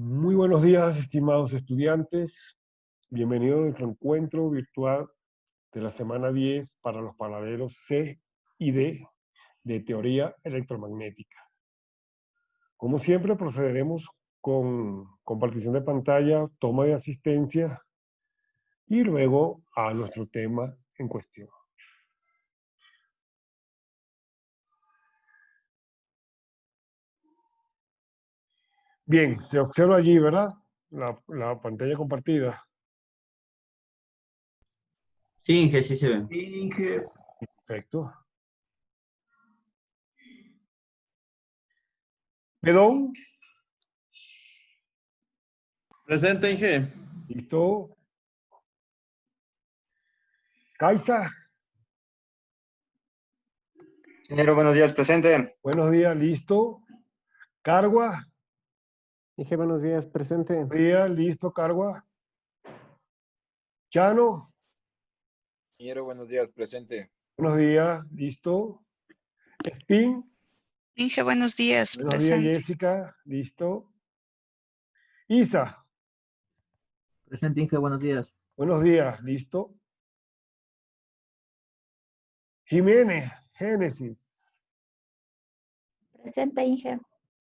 Muy buenos días, estimados estudiantes. Bienvenidos a nuestro encuentro virtual de la semana 10 para los paralelos C y D de teoría electromagnética. Como siempre, procederemos con compartición de pantalla, toma de asistencia y luego a nuestro tema en cuestión. Bien, se observa allí, ¿verdad? La pantalla compartida. Sí, Inge, sí se ve. Sí, Inge. Perfecto. Pedón, Presente, Inge. listo. Caiza, Ingeniero, buenos días, presente. buenos días, listo. Cargua, Dije buenos días, presente. buenos días, listo, Cargua. Chano, Ingeniero, buenos días, presente. buenos días, listo. Spin, Inge, buenos días, buenos días, presente. Jessica, listo. Isa, Presente, Inge, buenos días. buenos días, listo. Jiménez, Génesis, Presente, Inge.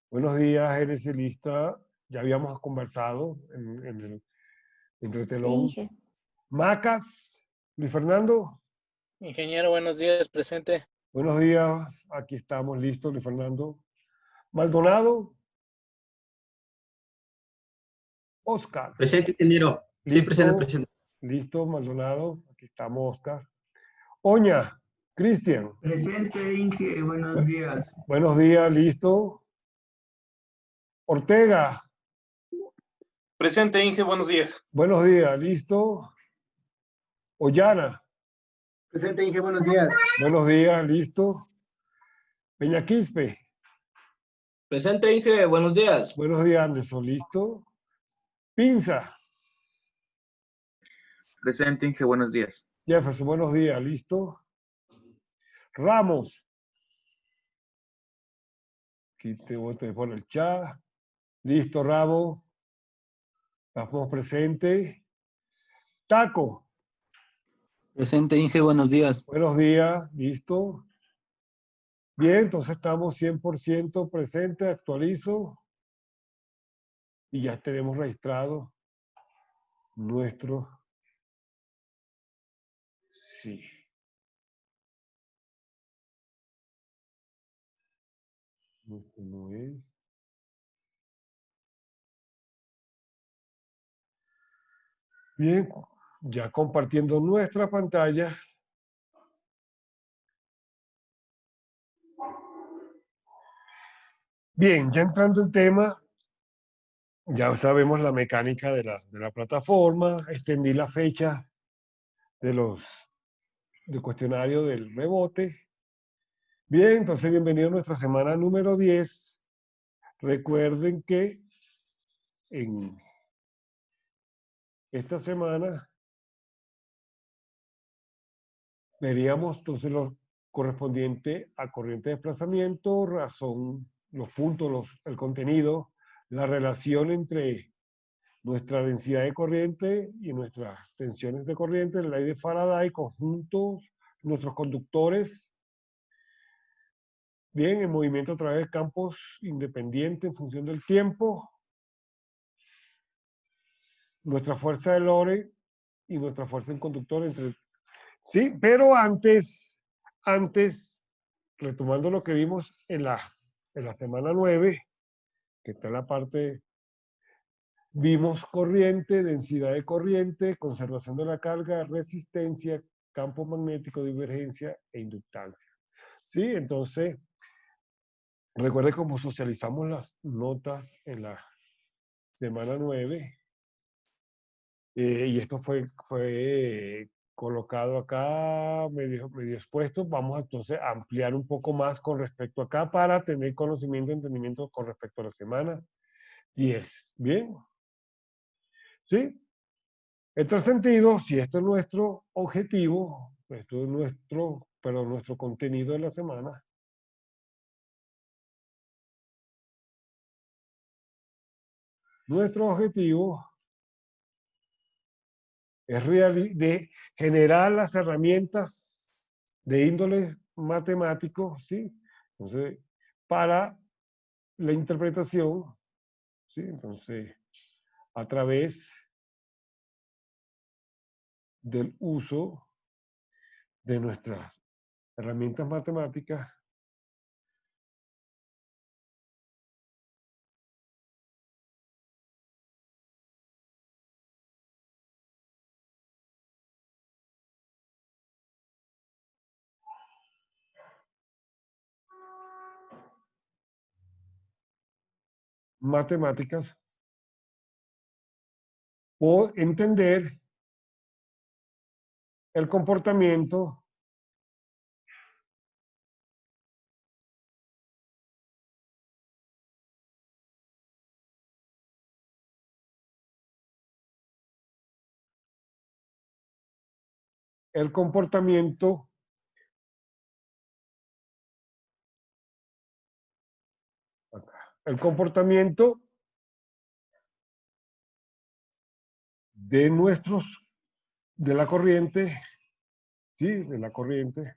buenos días, Génesis, lista. Ya habíamos conversado entre el Sí, telón. Inge. Macas, Luis Fernando, Ingeniero, buenos días, presente. buenos días, aquí estamos, listos, Luis Fernando. Maldonado, Oscar. Presente, ingeniero. Sí, presente, Listo, presente. listo, Maldonado, aquí estamos, Oscar. Oña, Cristian, Presente, Inge. Buenos días. buenos días, listo. Ortega, Presente, Inge, buenos días. buenos días, listo. Ollana, Presente, Inge, buenos días. buenos días, listo. Peñaquispe, Presente, Inge, buenos días. buenos días, Anderson, listo. Pinza, Presente, Inge, buenos días. Jefferson, buenos días, listo. Ramos, aquí te pone el chat. Listo, Ramos. Estamos presentes. Taco, Presente, Inge, buenos días. buenos días, listo. Bien, entonces estamos 100% presentes, actualizo. Y ya tenemos registrado nuestro. Sí. Esto no es. Bien, ya compartiendo nuestra pantalla. Bien, ya entrando en tema, ya sabemos la mecánica de la plataforma, extendí la fecha del cuestionario del rebote. Bien, entonces bienvenido a nuestra semana número 10. Recuerden que en esta semana veríamos entonces lo correspondiente a corriente de desplazamiento, razón, los puntos, el contenido, la relación entre nuestra densidad de corriente y nuestras tensiones de corriente, la ley de Faraday, conjuntos, nuestros conductores, bien, en movimiento a través de campos independientes en función del tiempo, nuestra fuerza de Lorentz y nuestra fuerza en conductor entre... Sí, pero antes, retomando lo que vimos en la semana 9, que está en la parte, vimos corriente, densidad de corriente, conservación de la carga, resistencia, campo magnético, divergencia e inductancia. Sí, entonces, recuerde cómo socializamos las notas en la semana 9, y esto fue colocado acá, medio expuesto. Vamos entonces a ampliar un poco más con respecto acá para tener conocimiento, entendimiento con respecto a la semana 10. ¿Bien? ¿Sí? En tal sentido, si esto es nuestro objetivo, esto es nuestro contenido de la semana, nuestro objetivo es de generar las herramientas de índole matemático, ¿sí? Entonces, para la interpretación, ¿sí? Entonces, a través del uso de nuestras herramientas matemáticas o entender el comportamiento el comportamiento de de la corriente, ¿sí? De la corriente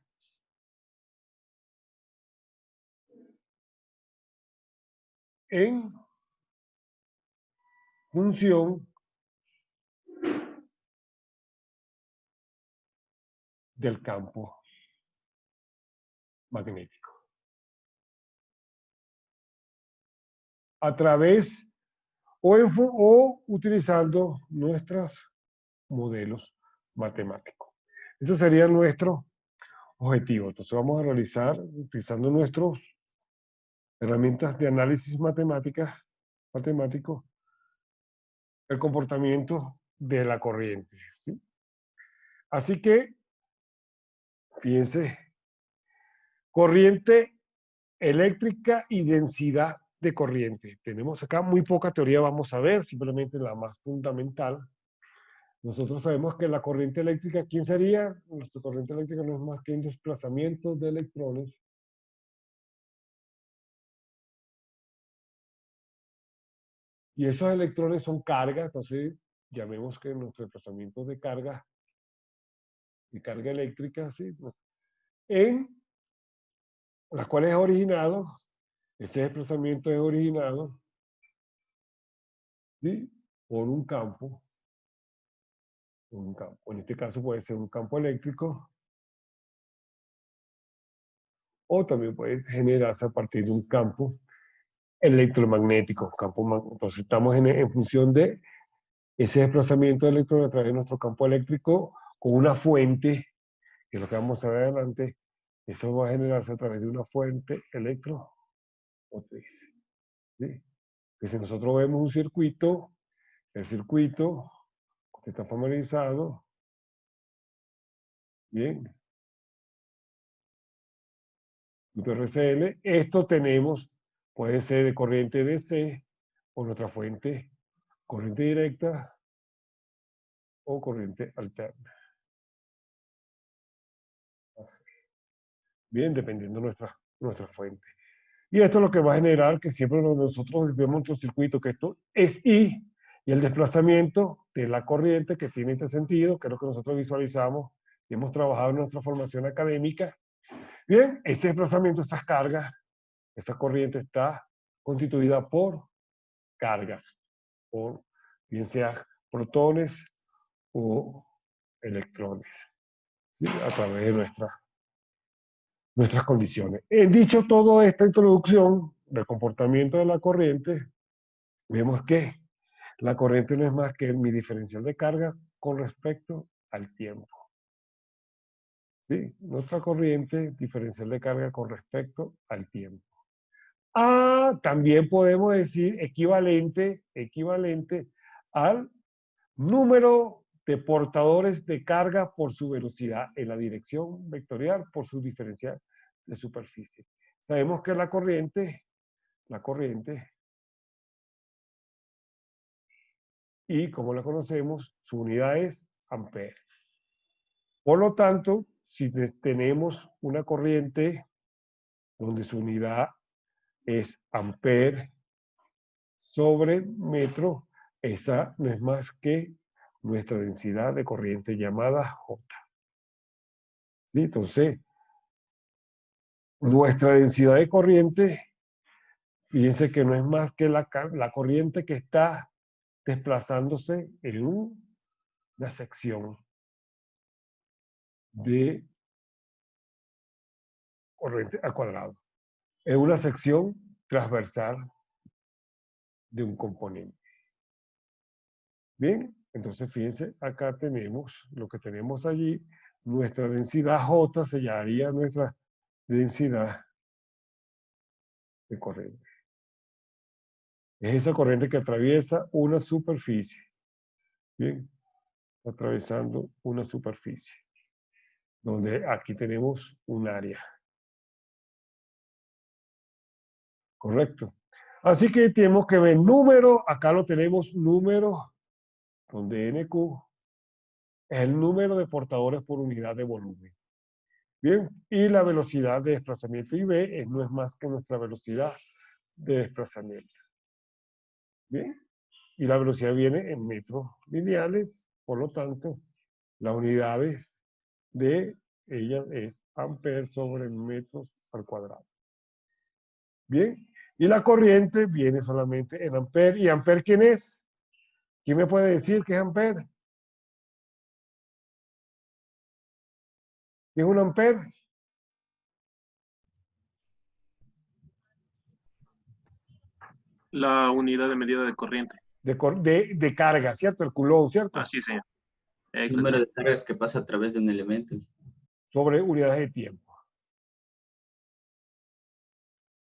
en función del campo magnético. A través o utilizando nuestros modelos matemáticos. Ese sería nuestro objetivo. Entonces vamos a realizar, utilizando nuestras herramientas de análisis matemático, el comportamiento de la corriente, ¿sí? Así que, fíjense, corriente eléctrica y densidad de corriente. Tenemos acá muy poca teoría, vamos a ver, simplemente la más fundamental. Nosotros sabemos que la corriente eléctrica, ¿quién sería? Nuestra corriente eléctrica no es más que un desplazamiento de electrones y esos electrones son carga, entonces llamemos que nuestro desplazamiento de carga eléctrica, ¿sí? En las cuales es originado, ese desplazamiento es originado, ¿sí? Por un campo. En este caso puede ser un campo eléctrico o también puede generarse a partir de un campo electromagnético. Entonces estamos en función de ese desplazamiento de electrones a través de nuestro campo eléctrico con una fuente, que es lo que vamos a ver adelante. Eso va a generarse a través de una fuente electromotriz, ¿sí? Que si nosotros vemos un circuito, el circuito que está familiarizado, bien, RCL, esto tenemos, puede ser de corriente DC o nuestra fuente, corriente directa o corriente alterna. Así. Bien, dependiendo de nuestra fuente. Y esto es lo que va a generar que siempre nosotros vemos nuestro circuito, que esto es I, y el desplazamiento de la corriente que tiene este sentido, que es lo que nosotros visualizamos y hemos trabajado en nuestra formación académica. Bien, ese desplazamiento, estas cargas, esa corriente está constituida por cargas, por bien sea protones o electrones, ¿sí? A través de nuestras condiciones. Dicho toda esta introducción del comportamiento de la corriente, vemos que la corriente no es más que mi diferencial de carga con respecto al tiempo. ¿Sí? Nuestra corriente, diferencial de carga con respecto al tiempo. También podemos decir equivalente al número de portadores de carga por su velocidad en la dirección vectorial por su diferencial de superficie. Sabemos que la corriente, y como la conocemos, su unidad es ampere. Por lo tanto, si tenemos una corriente donde su unidad es ampere, sobre metro, esa no es más que nuestra densidad de corriente llamada J. ¿Sí? Entonces, nuestra densidad de corriente, fíjense que no es más que la corriente que está desplazándose en una sección de corriente al cuadrado. Es una sección transversal de un componente. Bien, entonces fíjense, acá tenemos lo que tenemos allí. Nuestra densidad J se llamaría nuestra densidad de corriente. Es esa corriente que atraviesa una superficie. Bien, atravesando una superficie. Donde aquí tenemos un área. Correcto. Así que tenemos que ver número, acá lo tenemos número, donde NQ es el número de portadores por unidad de volumen. Bien, y la velocidad de desplazamiento IV no es más que nuestra velocidad de desplazamiento. Bien, y la velocidad viene en metros lineales, por lo tanto, las unidades de ella es amperes sobre metros al cuadrado. Bien, y la corriente viene solamente en amperes. ¿Y amper quién es? ¿Quién me puede decir qué es amper? ¿Qué es un amper? La unidad de medida de corriente. De carga, ¿cierto? El coulomb, ¿cierto? Así sí. Número de cargas que pasa a través de un elemento. Sobre unidades de tiempo.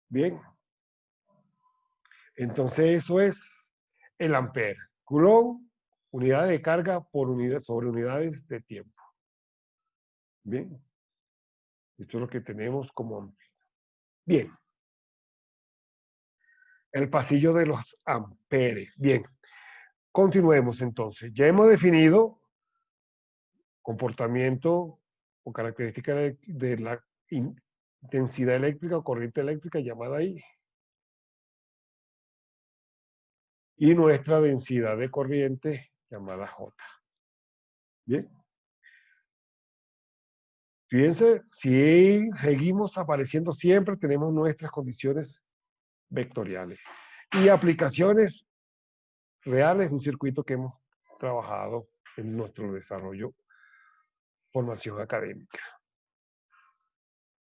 Bien. Entonces eso es el amper. Coulomb, unidades de carga por unidad, sobre unidades de tiempo. Bien. Esto es lo que tenemos como amper. Bien. El pasillo de los amperes. Bien. Continuemos entonces. Ya hemos definido comportamiento o característica de la intensidad eléctrica o corriente eléctrica llamada I. Y nuestra densidad de corriente llamada J. Bien. Fíjense, si seguimos apareciendo siempre, tenemos nuestras condiciones vectoriales. Y aplicaciones reales, un circuito que hemos trabajado en nuestro desarrollo, formación académica.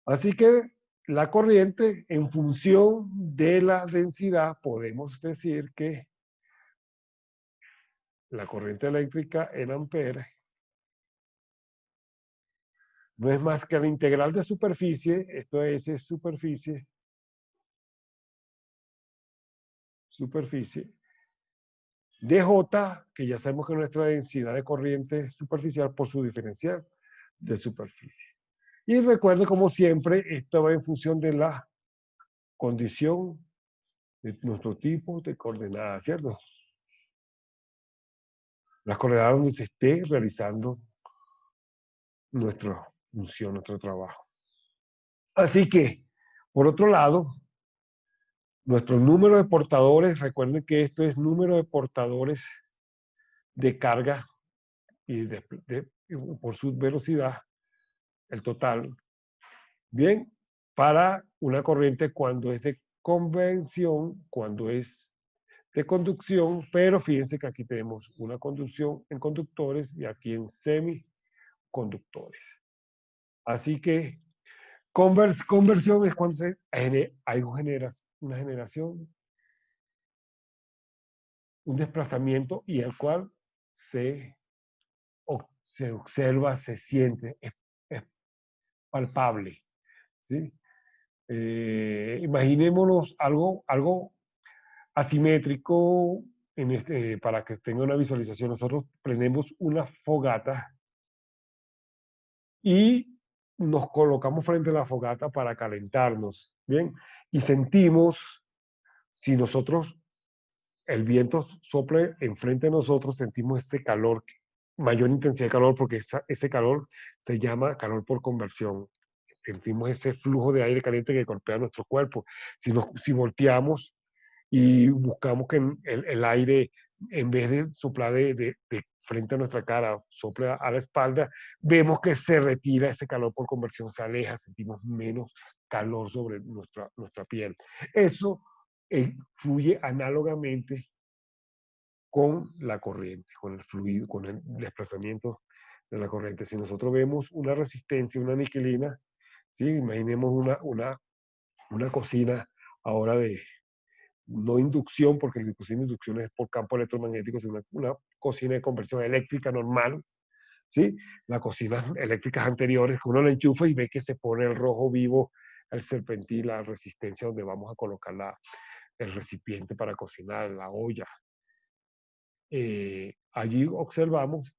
Así que la corriente, en función de la densidad, podemos decir que la corriente eléctrica en amperes no es más que la integral de superficie, esto es superficie, de J, que ya sabemos que es nuestra densidad de corriente superficial por su diferencial de superficie. Y recuerde, como siempre, esto va en función de la condición de nuestro tipo de coordenadas, ¿cierto? Las coordenadas donde se esté realizando nuestra función, nuestro trabajo. Así que, por otro lado, nuestro número de portadores, recuerden que esto es número de portadores de carga y por su velocidad, el total. Bien, para una corriente cuando es de convención, cuando es de conducción, pero fíjense que aquí tenemos una conducción en conductores y aquí en semiconductores. Así que conversión es cuando hay una generación, un desplazamiento y el cual se observa, se siente, es palpable. ¿Sí? Imaginémonos algo asimétrico para que tenga una visualización. Nosotros prendemos una fogata y nos colocamos frente a la fogata para calentarnos, ¿bien? Y sentimos, si nosotros, el viento sople enfrente de nosotros, sentimos ese calor, mayor intensidad de calor, porque ese calor se llama calor por conversión. Sentimos ese flujo de aire caliente que golpea nuestro cuerpo. Si volteamos y buscamos que el aire, en vez de soplar de frente a nuestra cara, sopla a la espalda, vemos que se retira ese calor por conversión, se aleja, sentimos menos calor sobre nuestra piel. Eso fluye análogamente con la corriente, con el fluido, con el desplazamiento de la corriente. Si nosotros vemos una resistencia, una aniquilina, ¿sí? Imaginemos una cocina ahora de, no inducción, porque la cocina de inducción es por campo electromagnético, sino una cocina de conversión eléctrica normal, ¿sí? Las cocinas eléctricas anteriores, que uno la enchufa y ve que se pone el rojo vivo, el serpentil, la resistencia donde vamos a colocar el recipiente para cocinar, la olla. Allí observamos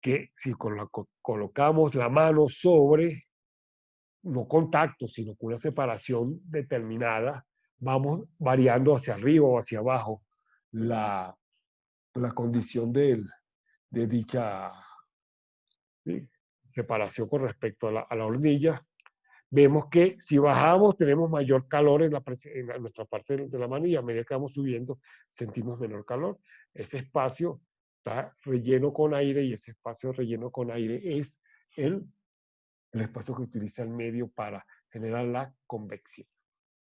que si colocamos la mano sobre, no contacto, sino con una separación determinada, vamos variando hacia arriba o hacia abajo la condición de dicha, ¿sí?, separación con respecto a la hornilla. Vemos que si bajamos tenemos mayor calor en nuestra parte de la mano, y a medida que vamos subiendo sentimos menor calor. Ese espacio está relleno con aire, y ese espacio relleno con aire es el espacio que utiliza el medio para generar la convección,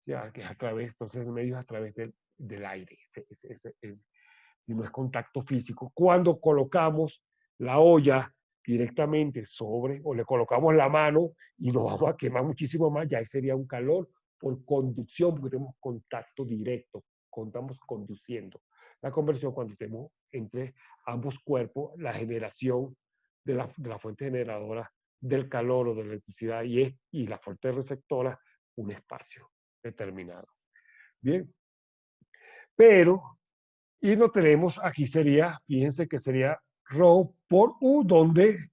ya que es a través, entonces el medio es a través del aire, si no es contacto físico. Cuando colocamos la olla directamente sobre, o le colocamos la mano y nos vamos a quemar muchísimo más, ya sería un calor por conducción, porque tenemos contacto directo, estamos conduciendo. La conversión, cuando tenemos entre ambos cuerpos la generación de la fuente generadora del calor o de la electricidad, y la fuente receptora, un espacio determinado. Bien, pero, y lo tenemos aquí, sería, fíjense que sería Rho por U, donde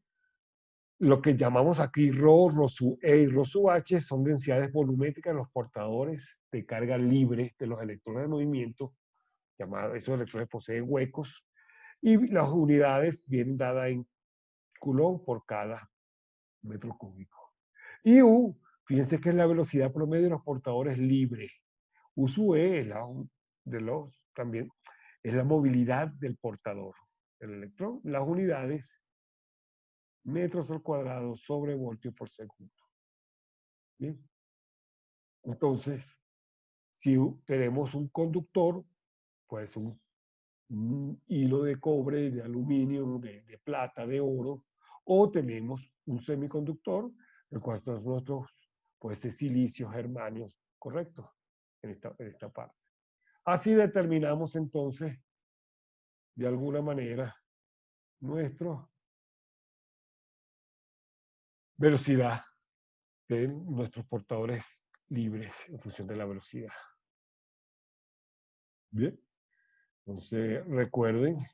lo que llamamos aquí Rho, Rho sub E y Rho sub H son densidades volumétricas de los portadores de carga libre de los electrones de movimiento, esos electrones poseen huecos, y las unidades vienen dadas en Coulomb por cada metro cúbico. Y U, fíjense que es la velocidad promedio de los portadores libres. U sub E es también es la movilidad del portador, el electrón. Las unidades, metros al cuadrado sobre voltio por segundo. ¿Bien? Entonces, si tenemos un conductor, pues un hilo de cobre, de aluminio, de plata, de oro, o tenemos un semiconductor, el cual son nuestros, puede ser silicio, germanios, correcto, en esta parte. Así determinamos entonces, de alguna manera, nuestra velocidad de nuestros portadores libres en función de la velocidad. Bien, entonces recuerden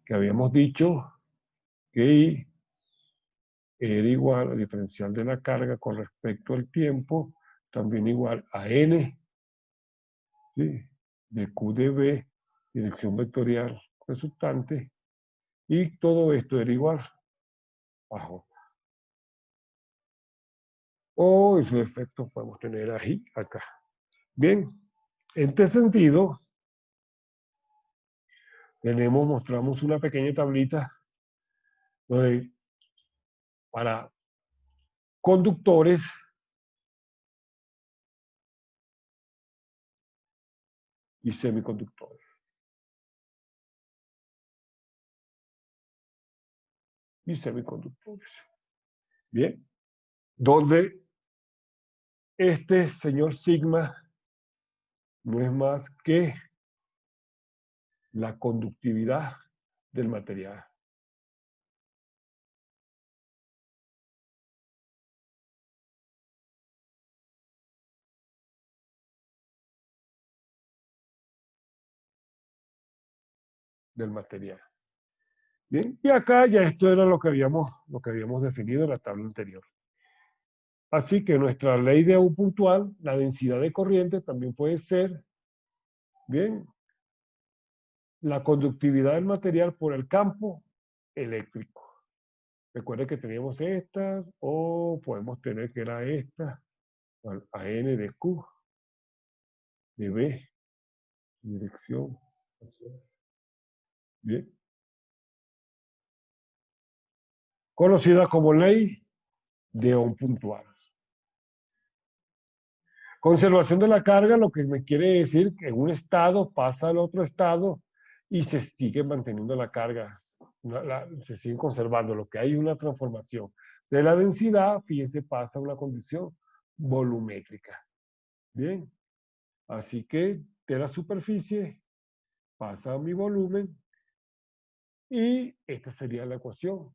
que habíamos dicho que I era igual al diferencial de la carga con respecto al tiempo, también igual a N, ¿sí?, de Q de B, dirección vectorial resultante, y todo esto era igual bajo. O en su efecto podemos tener ahí, acá. Bien, en este sentido, mostramos una pequeña tablita donde, para conductores, y semiconductores. Y semiconductores. Bien, donde este señor sigma no es más que la conductividad del material. Del material. Bien, y acá ya esto era lo que habíamos definido en la tabla anterior. Así que nuestra ley de U puntual, la densidad de corriente, también puede ser, bien, la conductividad del material por el campo eléctrico. Recuerden que teníamos estas, o podemos tener que era esta, a N de Q, de B, Dirección. Bien. Conocida como ley de Ohm puntual. Conservación de la carga, lo que me quiere decir que en un estado pasa al otro estado y se sigue manteniendo la carga, se sigue conservando, lo que hay una transformación de la densidad, fíjense, pasa a una condición volumétrica. Bien, así que de la superficie pasa a mi volumen y esta sería la ecuación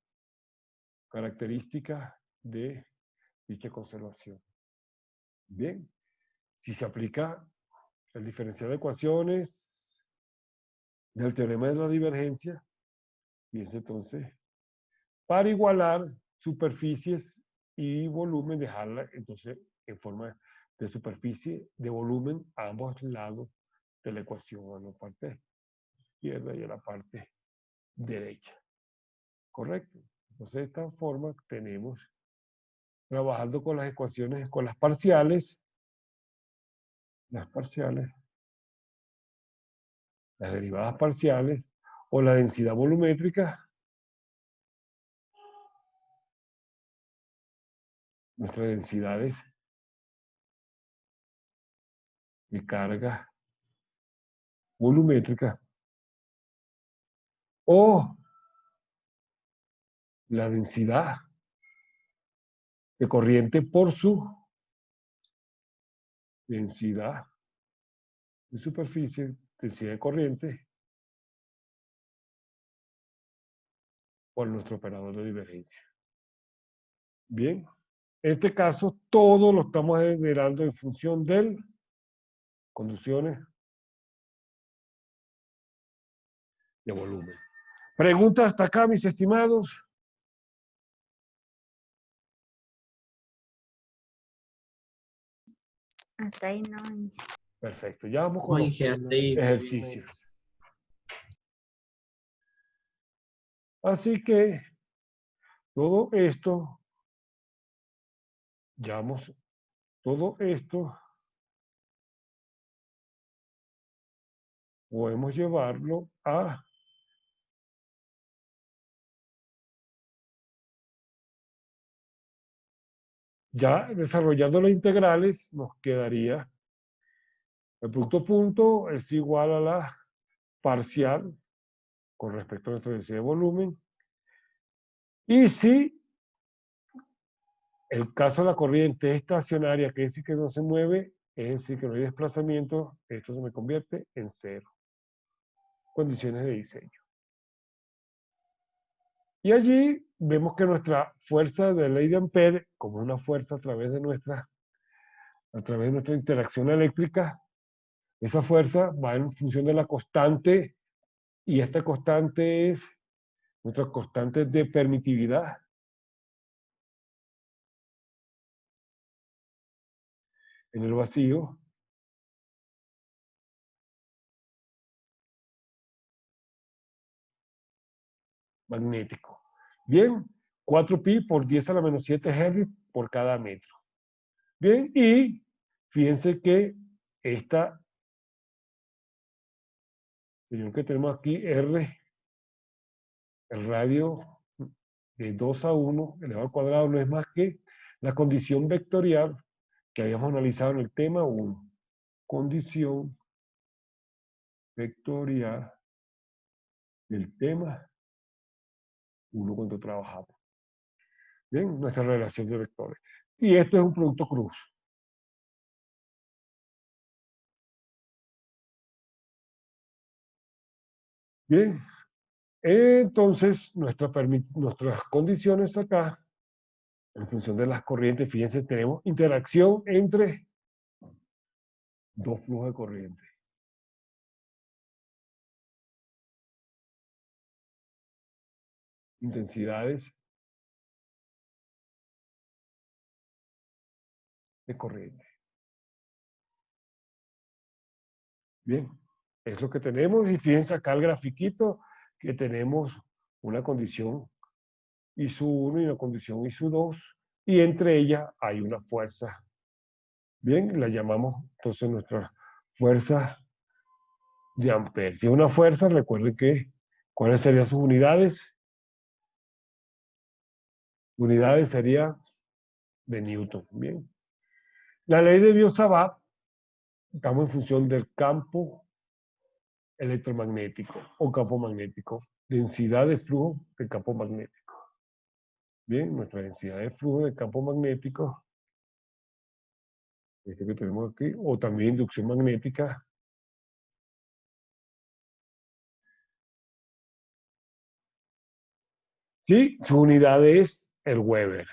característica de dicha conservación. Bien, si se aplica el diferencial de ecuaciones del teorema de la divergencia, fíjense entonces, para igualar superficies y volumen, dejarla entonces en forma de superficie, de volumen a ambos lados de la ecuación, a la parte izquierda y a la parte derecha. ¿Correcto? Entonces, de esta forma tenemos, trabajando con las ecuaciones, con las parciales, las derivadas parciales, o la densidad volumétrica, nuestras densidades de carga volumétrica, o la densidad de corriente por su densidad de superficie, densidad de corriente, por nuestro operador de divergencia. Bien, en este caso todo lo estamos generando en función de condiciones de volumen. ¿Preguntas hasta acá, mis estimados? Hasta ahí no. Perfecto, ya vamos con No, los Inge, hasta ahí. ejercicios. Así que todo esto, todo esto podemos llevarlo a ya desarrollando las integrales, nos quedaría el punto es igual a la parcial con respecto a nuestra densidad de volumen. Y si el caso de la corriente es estacionaria, que es decir que no se mueve, es decir que no hay desplazamiento, esto se me convierte en cero. Condiciones de diseño. Y allí vemos que nuestra fuerza de ley de Ampère, como una fuerza a través de nuestra interacción eléctrica, esa fuerza va en función de la constante, y esta constante es nuestra constante de permitividad. En el vacío. Magnético. Bien, 4pi por 10 a la menos 7 Hz por cada metro. Bien, y fíjense que esta señor que tenemos aquí, R, el radio de 2 a 1 elevado al cuadrado, no es más que la condición vectorial que habíamos analizado en el tema 1. Condición vectorial del tema 1 cuando trabajamos. Bien, nuestra relación de vectores. Y esto es un producto cruz. Bien, entonces nuestras condiciones acá, en función de las corrientes, fíjense, tenemos interacción entre dos flujos de corriente. Intensidades de corriente. Bien, es lo que tenemos, y fíjense acá el grafiquito que tenemos una condición ISU1 y una condición ISU2, y entre ellas hay una fuerza. Bien, la llamamos entonces nuestra fuerza de amperes. Si es una fuerza, recuerden que, ¿cuáles serían sus unidades? Unidades sería de Newton. Bien. La ley de Biot-Savart, estamos en función del campo electromagnético o campo magnético. Densidad de flujo del campo magnético. Bien, nuestra densidad de flujo del campo magnético, este que tenemos aquí, o también inducción magnética, ¿sí? Su unidad es el Weber.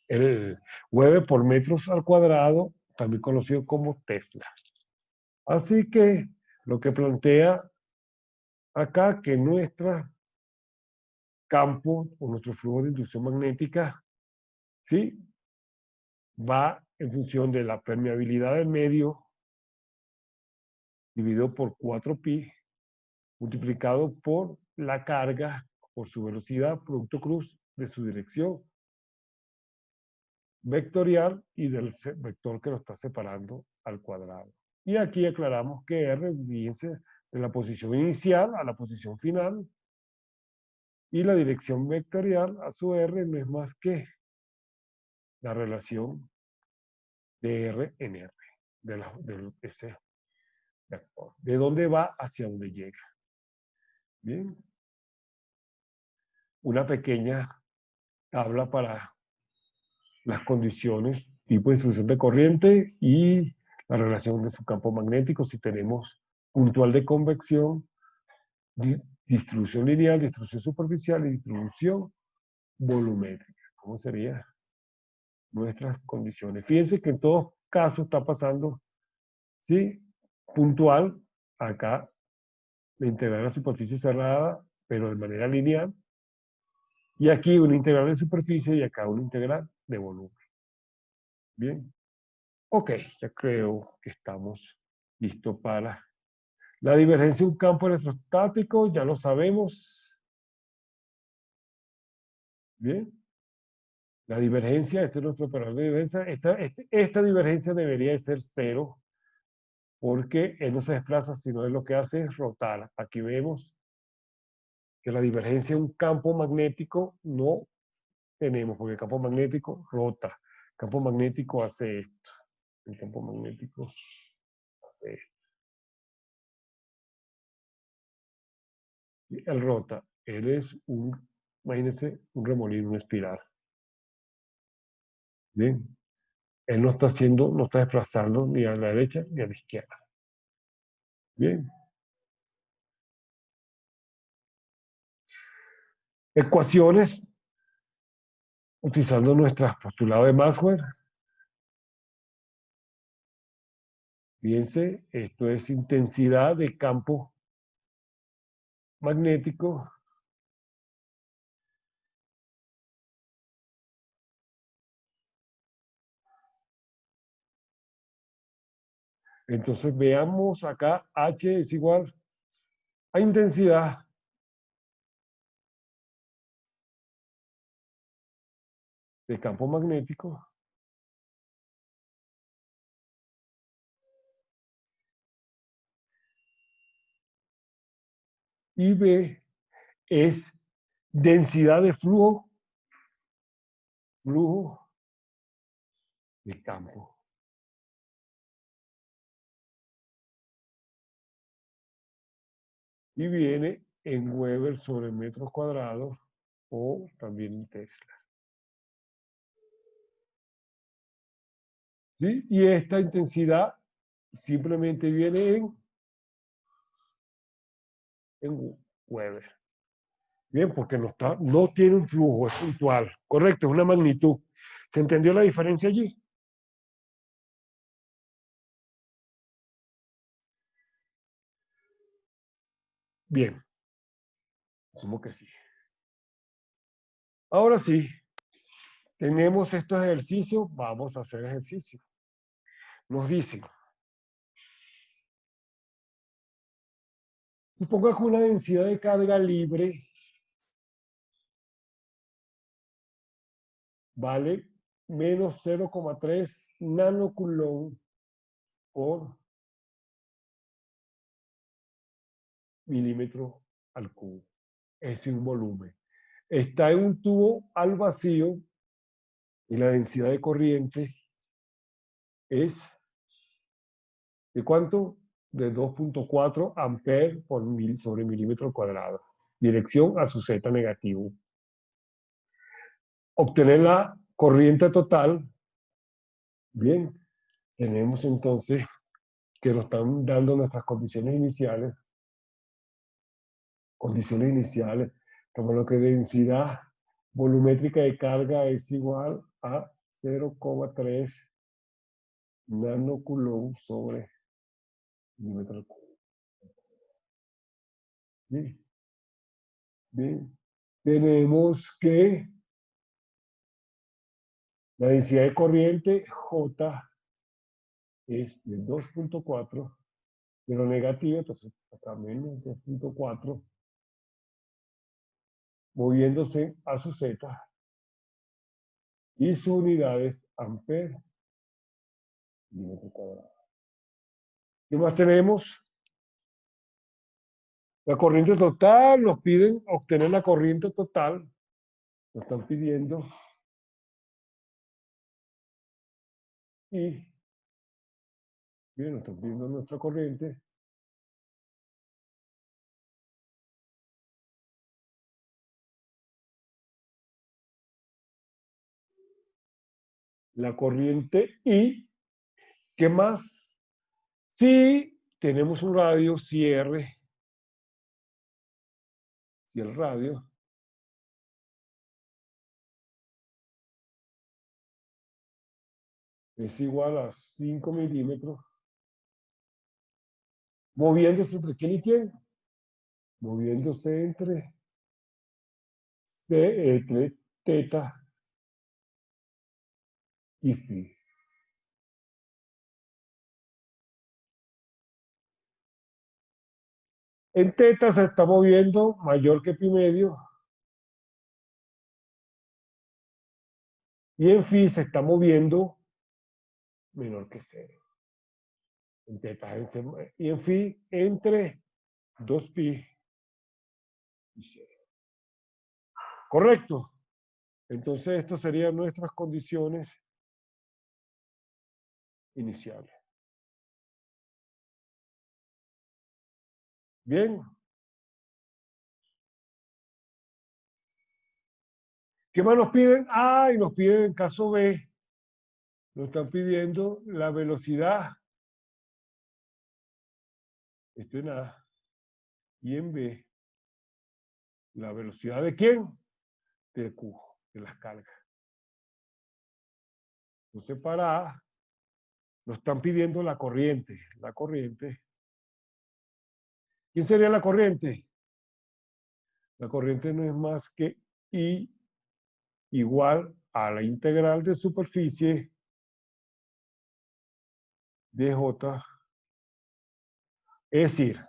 El Weber por metros al cuadrado, también conocido como Tesla. Así que lo que plantea acá que nuestro campo o nuestro flujo de inducción magnética, ¿sí? Va en función de la permeabilidad del medio dividido por 4pi multiplicado por la carga por su velocidad producto cruz de su dirección vectorial y del vector que lo está separando al cuadrado. Y aquí aclaramos que R, fíjense, de la posición inicial a la posición final, y la dirección vectorial a su R no es más que la relación de R en R, de ese vector. De dónde va hacia dónde llega. Bien. Una pequeña tabla para las condiciones, tipo de distribución de corriente y la relación de su campo magnético. Si tenemos puntual de convección, distribución lineal, distribución superficial y distribución volumétrica. ¿Cómo serían nuestras condiciones? Fíjense que en todos casos está pasando, ¿sí? Puntual, acá la integral de la superficie cerrada, pero de manera lineal. Y aquí una integral de superficie y acá una integral de volumen. Bien. Ok, ya creo que estamos listos para la divergencia de un campo electrostático, ya lo sabemos. Bien. La divergencia, este es nuestro operador de divergencia. Esta divergencia debería de ser cero, porque él no se desplaza, sino él lo que hace es rotar. Aquí vemos que la divergencia de un campo magnético no tenemos, porque el campo magnético rota. El campo magnético hace esto. El campo magnético hace esto. Él rota. Él es imagínense, un remolino, una espiral. Bien. Él no está haciendo, no está desplazando ni a la derecha ni a la izquierda. Bien. Ecuaciones, utilizando nuestro postulado de Maxwell. Fíjense, esto es intensidad de campo magnético entonces veamos acá, H es igual a intensidad de campo magnético y B es densidad de flujo de campo. Y viene en Weber sobre metros cuadrados o también en Tesla. ¿Sí? Y esta intensidad simplemente viene en Weber. Bien, porque no tiene un flujo, es puntual. Correcto, es una magnitud. ¿Se entendió la diferencia allí? Bien, asumo que sí. Ahora sí, tenemos estos ejercicios, vamos a hacer ejercicio. Nos dicen, suponga que una densidad de carga libre vale menos 0,3 nanocoulomb por milímetros al cubo. Es un volumen. Está en un tubo al vacío y la densidad de corriente es ¿de cuánto? De 2.4 amperes por sobre milímetro cuadrado. Dirección a su Z negativo. Obtener la corriente total. Bien, tenemos entonces que nos están dando nuestras condiciones iniciales. Como lo que densidad volumétrica de carga es igual a 0,3 nanocoulomb sobre milímetro al cubo. Bien. Bien. Tenemos que la densidad de corriente J es de 2.4, pero negativa, entonces acá menos 2.4, moviéndose a su Z, y su unidad es amperes milímetro cuadrado. ¿Qué más tenemos? La corriente total, nos piden obtener la corriente total, nos están pidiendo, y bien, nos están pidiendo nuestra corriente. La corriente I, ¿qué más? Si tenemos un radio, si R, si el radio es igual a 5 milímetros, moviéndose entre quién y quién, moviéndose entre teta y phi. En teta se está moviendo mayor que pi medio, y en phi se está moviendo menor que 0. En teta y en phi entre 2pi y 0. ¿Correcto? Entonces, estas serían nuestras condiciones iniciales. Bien. ¿Qué más nos piden? Y nos piden en caso B, nos están pidiendo la velocidad. Esto en A. Y en B, la velocidad ¿de quién? De Q, de las cargas. Entonces, para A, nos están pidiendo la corriente. La corriente. ¿Quién sería la corriente? La corriente no es más que I igual a la integral de superficie de J. Es decir,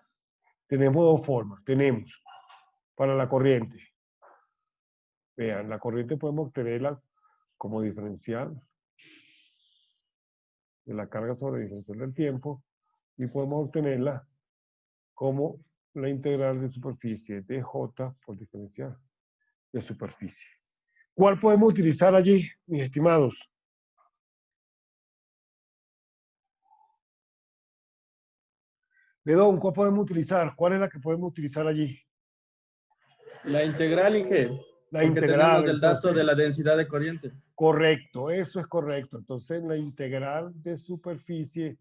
tenemos dos formas. Tenemos para la corriente. Vean, la corriente podemos obtenerla como diferencial de la carga sobre diferencial del tiempo, y podemos obtenerla como la integral de superficie de J por diferencial de superficie. ¿Cuál podemos utilizar allí, mis estimados? Bedón, ¿cuál podemos utilizar? ¿Cuál es la que podemos utilizar allí? La integral, Inge. La Porque integral. tenemos el dato Entonces, de la densidad de corriente. correcto, eso es correcto. Entonces, la integral de superficie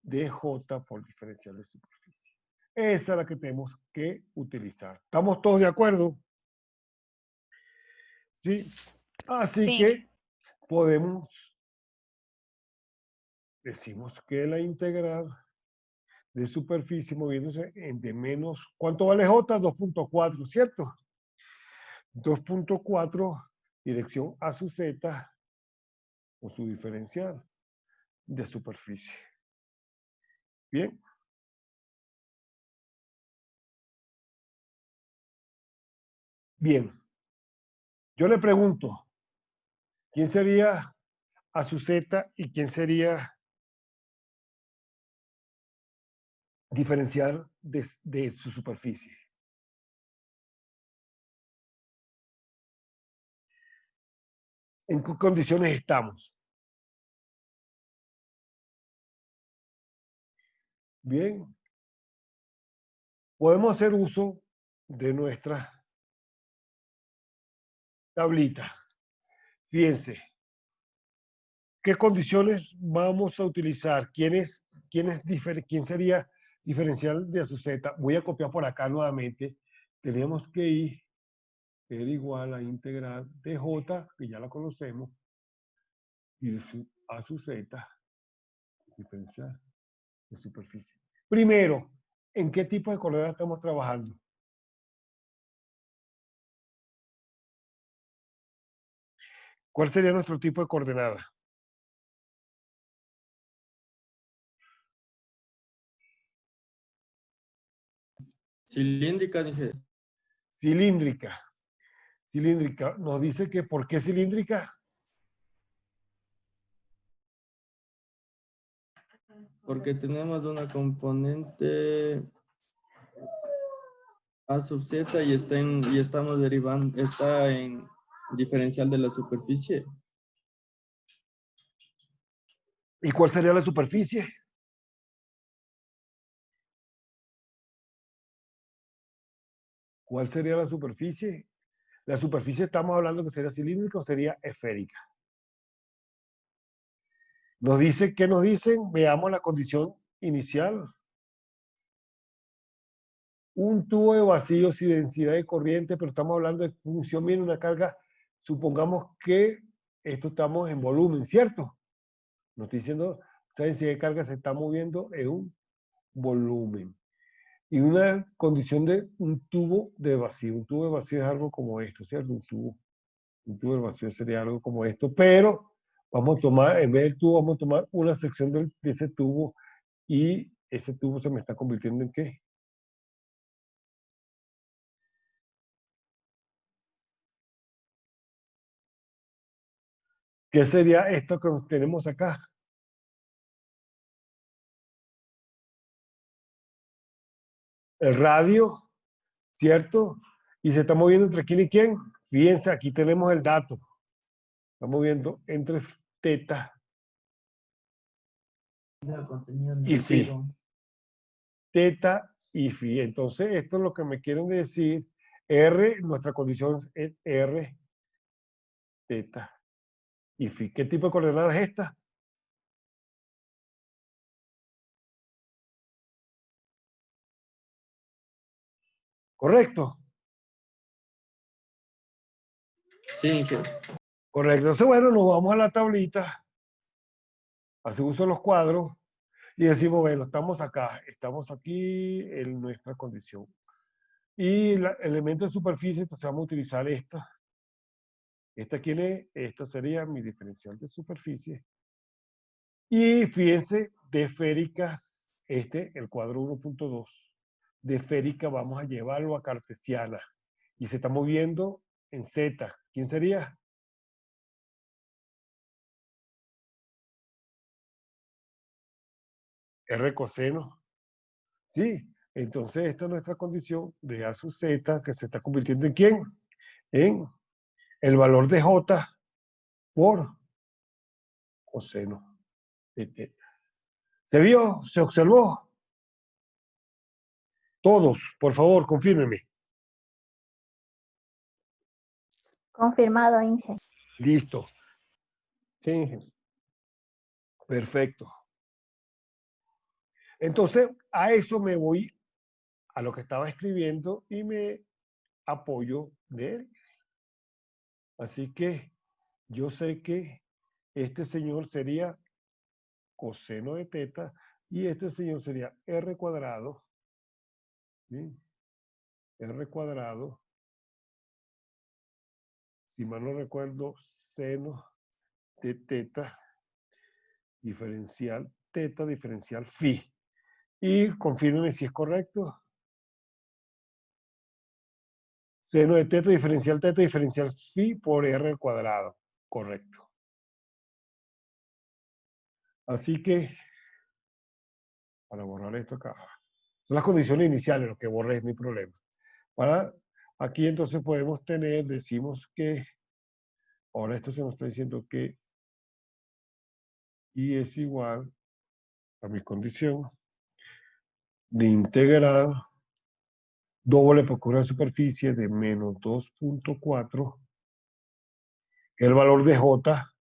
de J por diferencial de superficie. Esa es la que tenemos que utilizar. ¿Estamos todos de acuerdo? ¿Sí? Así Sí. que podemos, decimos que la integral de superficie moviéndose en de menos, ¿cuánto vale J? 2.4, ¿cierto? 2.4 dirección a su Z o su diferencial de superficie. Bien. Bien. Yo le pregunto, ¿quién sería a su Z y quién sería diferencial de su superficie. ¿En qué condiciones estamos? Bien. Podemos hacer uso de nuestra tablita. Fíjense. ¿Qué condiciones vamos a utilizar? ¿Quién sería diferencial de su z? Voy a copiar por acá nuevamente. Tenemos que ir ser igual a integral de j, que ya la conocemos, y a su z, diferencial de superficie. Primero, ¿en qué tipo de coordenadas estamos trabajando? ¿Cuál sería nuestro tipo de coordenada? Cilíndrica, dije. Cilíndrica. Cilíndrica. Nos dice que ¿por qué cilíndrica? Porque tenemos una componente a sub z y estamos derivando, está en diferencial de la superficie. ¿Y cuál sería la superficie? ¿Cuál sería la superficie? La superficie estamos hablando que sería cilíndrica o sería esférica. Nos dice, ¿qué nos dicen? Veamos la condición inicial. Un tubo de vacío sin densidad de corriente, pero estamos hablando de función bien una carga. Supongamos que esto estamos en volumen, ¿cierto? Nos está diciendo, esa densidad de carga se está moviendo en un volumen. Y una condición de un tubo de vacío. Un tubo de vacío es algo como esto, ¿cierto? Un tubo de vacío sería algo como esto, pero vamos a tomar, en vez del tubo, vamos a tomar una sección de ese tubo y ese tubo se me está convirtiendo en ¿qué? ¿Qué sería esto que tenemos acá? El radio, ¿cierto? Y se está moviendo entre quién y quién. Fíjense, aquí tenemos el dato. Está moviendo entre teta y phi. Teta y phi. Entonces, esto es lo que me quieren decir. R, nuestra condición es R, teta y phi. ¿Qué tipo de coordenada es esta? ¿Correcto? Sí, dije. Correcto. Entonces, bueno, nos vamos a la tablita, hacemos uso de los cuadros y decimos, bueno, estamos acá, estamos aquí en nuestra condición. Y el elemento de superficie, entonces vamos a utilizar esta. ¿Esta quién es? Esta sería mi diferencial de superficie. Y fíjense, de esféricas, el cuadro 1.2, de esférica vamos a llevarlo a cartesiana. Y se está moviendo en Z. ¿Quién sería? R coseno. Sí, entonces esta es nuestra condición de A sub Z, que se está convirtiendo en ¿quién? En el valor de J por coseno de teta. ¿Se vio? ¿Se observó? Todos, por favor, confírmenme. Confirmado, Inge. Listo, Sí, Inge. perfecto. Entonces, a eso me voy a lo que estaba escribiendo y me apoyo de él. Así que yo sé que este señor sería coseno de teta y este señor sería R cuadrado, ¿sí? R cuadrado, si mal no recuerdo, seno de teta diferencial phi. Y confírmenme si es correcto. Seno de teta diferencial phi por R al cuadrado. Correcto. Así que, para borrar esto acá, Son las condiciones iniciales, lo que borré es mi problema. Aquí entonces podemos tener, decimos que, ahora esto se nos está diciendo que y es igual a mi condición de integrar doble por una superficie de menos 2.4, que es el valor de J,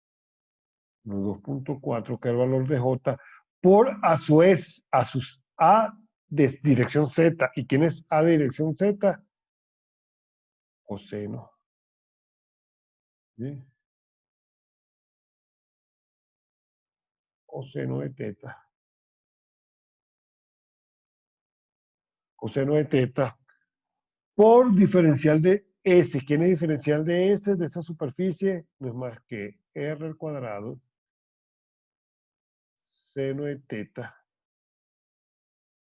2.4, que es el valor de J, por a su vez, A de dirección Z. ¿Y quién es A de dirección Z? Coseno. ¿Sí? Coseno de teta. Coseno de teta por diferencial de S. ¿Quién es diferencial de S de esa superficie? No es más que R al cuadrado seno de teta,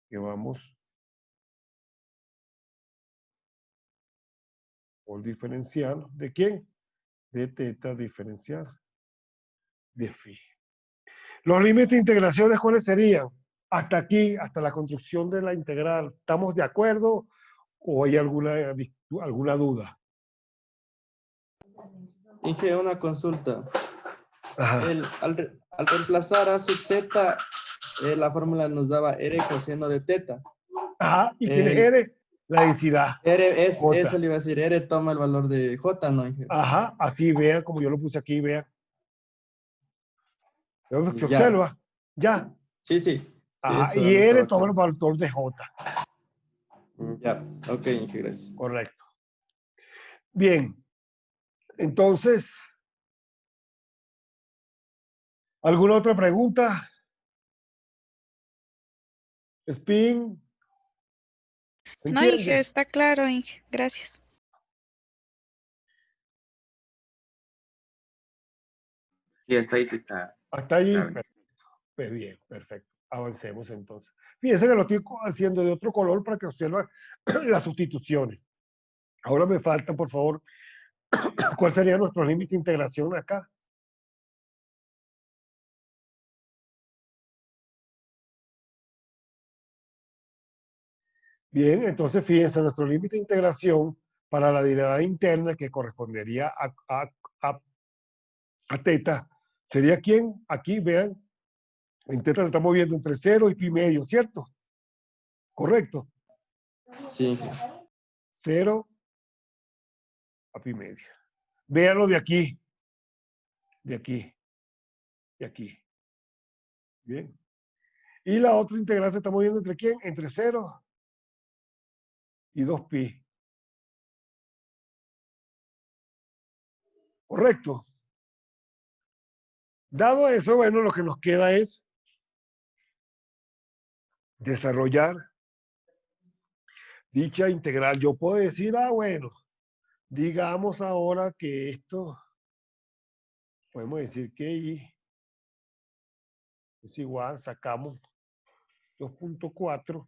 que vamos por diferencial. ¿De quién? De teta diferencial de phi. Los límites de integraciones, ¿cuáles serían? Hasta aquí, hasta la construcción de la integral. ¿Estamos de acuerdo o hay alguna duda? Inge, una consulta. Ajá. Al reemplazar a sub z, la fórmula nos daba R coseno de teta. Ajá. ¿Y quién es El R? La densidad. R es, J. eso le iba a decir, R toma el valor de J, ¿no, Inge? Ajá. Así vean, como yo lo puse aquí, vean. ¿Se Ya. observa? Ya. Sí, sí. Sí, Ajá. eso Y no R estaba toma el claro. valor de J. Ya. Ok, Inge, gracias. Correcto. Bien. Entonces, ¿alguna otra pregunta? Spin. No, Inge, ¿Entiende? está claro, Inge. Gracias. Y hasta ahí sí está. Hasta allí. Claro. Pues bien, perfecto. Avancemos entonces. Fíjense que lo estoy haciendo de otro color para que observen las sustituciones. Ahora me falta, por favor, ¿cuál sería nuestro límite de integración acá? Bien, entonces fíjense, nuestro límite de integración para la derivada interna que correspondería a teta, ¿sería quién? Aquí, vean, en teta se está moviendo entre 0 y pi medio, ¿cierto? ¿Correcto? Sí, Inge. 0 a pi medio. Véanlo de aquí, de aquí, de aquí. Bien. Y la otra integral se está moviendo entre quién? Entre 0 y 2pi. ¿Correcto? Dado eso, bueno, lo que nos queda es desarrollar dicha integral. Yo puedo decir, bueno, digamos ahora que esto, podemos decir que y es igual, sacamos 2.4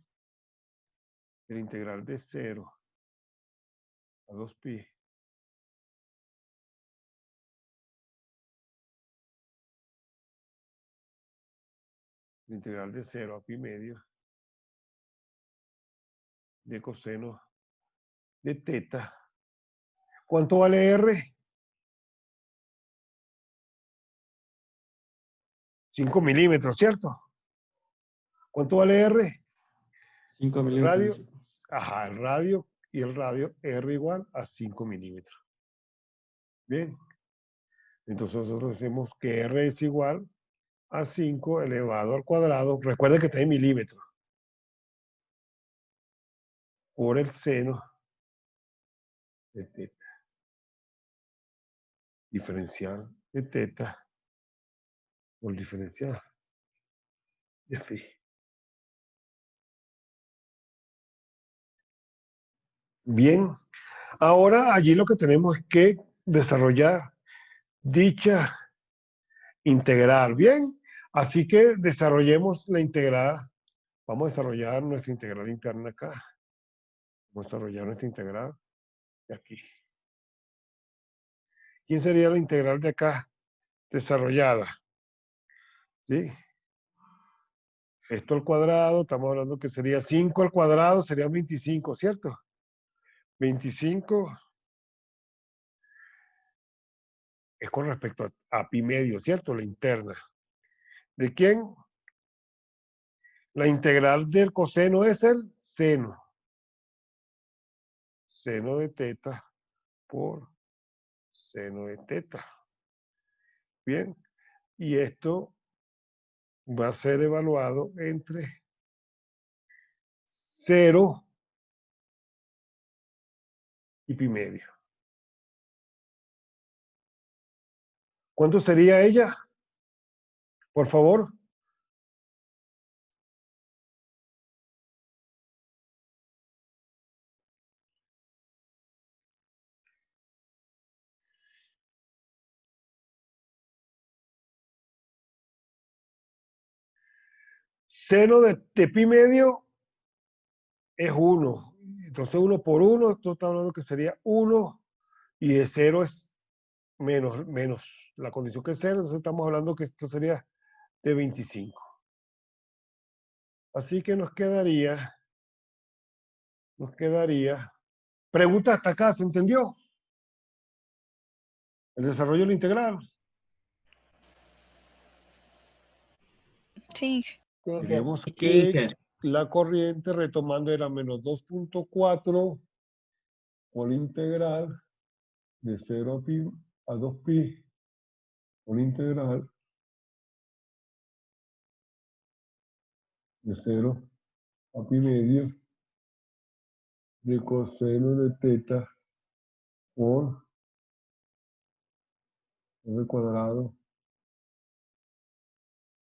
de la integral de 0 a 2pi. La integral de 0 a pi medio de coseno de teta. ¿Cuánto vale R? 5 milímetros, ¿cierto? ¿Cuánto vale R? 5 El milímetros. radio, ajá, el radio y el radio R igual a 5 milímetros. Bien. Entonces nosotros decimos que R es igual a 5 elevado al cuadrado. Recuerden que está en milímetros. Por el seno de teta. Diferencial de teta por diferencial de phi. Bien. Ahora allí lo que tenemos es que desarrollar dicha integral. Bien. Así que desarrollemos la integral. Vamos a desarrollar nuestra integral interna acá. Vamos a desarrollar nuestra integral de aquí. ¿Quién sería la integral de acá desarrollada? ¿Sí? Esto al cuadrado, estamos hablando que sería 5 al cuadrado, sería 25, ¿cierto? 25 es con respecto a pi medio, ¿cierto? La interna. ¿De quién? La integral del coseno es el seno. Seno de teta por seno de teta. Bien. Y esto va a ser evaluado entre 0 y pi medio. ¿Cuánto sería ella? Por favor. Seno de pi medio es 1. Entonces 1 por 1, esto está hablando que sería 1 y de 0 es menos la condición que es 0, entonces estamos hablando que esto sería de 25. Así que nos quedaría, pregunta hasta acá, ¿se entendió? El desarrollo de la integral. Sí, Inge. Vemos Sí, que Inge. la corriente, retomando, era menos 2.4 por integral de 0 a pi a 2pi por integral de 0 a pi medio de coseno de teta por r cuadrado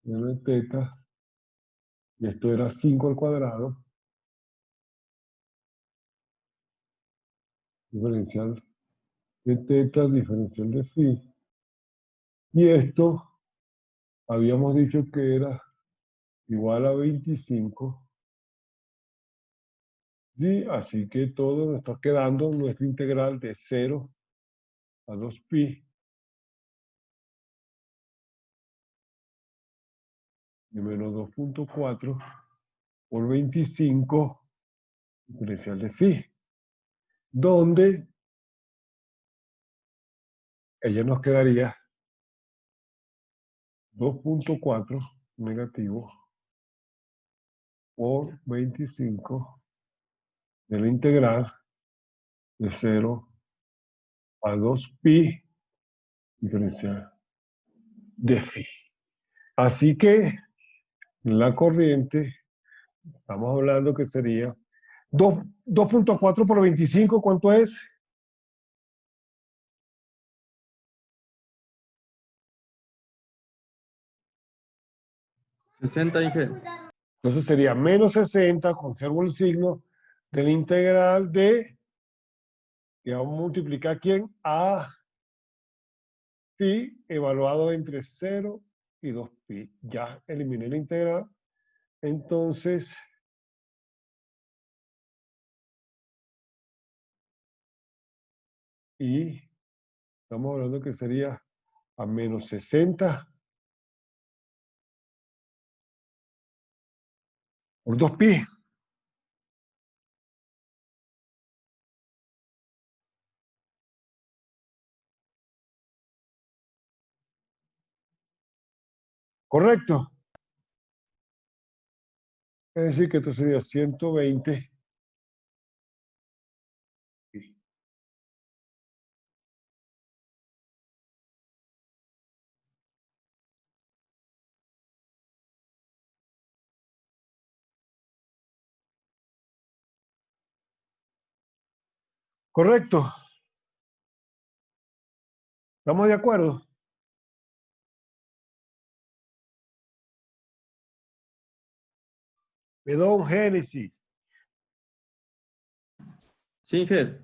de teta, y esto era 5 al cuadrado, diferencial de teta, diferencial de phi, y esto habíamos dicho que era igual a 25, ¿sí? Así que todo nos está quedando nuestra integral de 0 a 2pi de menos 2.4 por 25 diferencial de phi, donde ella nos quedaría 2.4 negativo por 25 de la integral de 0 a 2pi diferencial de phi. Así que la corriente, estamos hablando que sería 2.4 por 25, ¿cuánto es? ¿60, Inge? Entonces sería menos 60, conservo el signo, de la integral de, que vamos a multiplicar ¿quién? A pi evaluado entre 0 y 2pi. Ya eliminé la integral. Entonces, y estamos hablando que sería a menos 60 por 2pi. ¿Correcto? Es decir, que esto sería 120. ¿Correcto? ¿Estamos de acuerdo? Perdón, Génesis. Sí, Inge.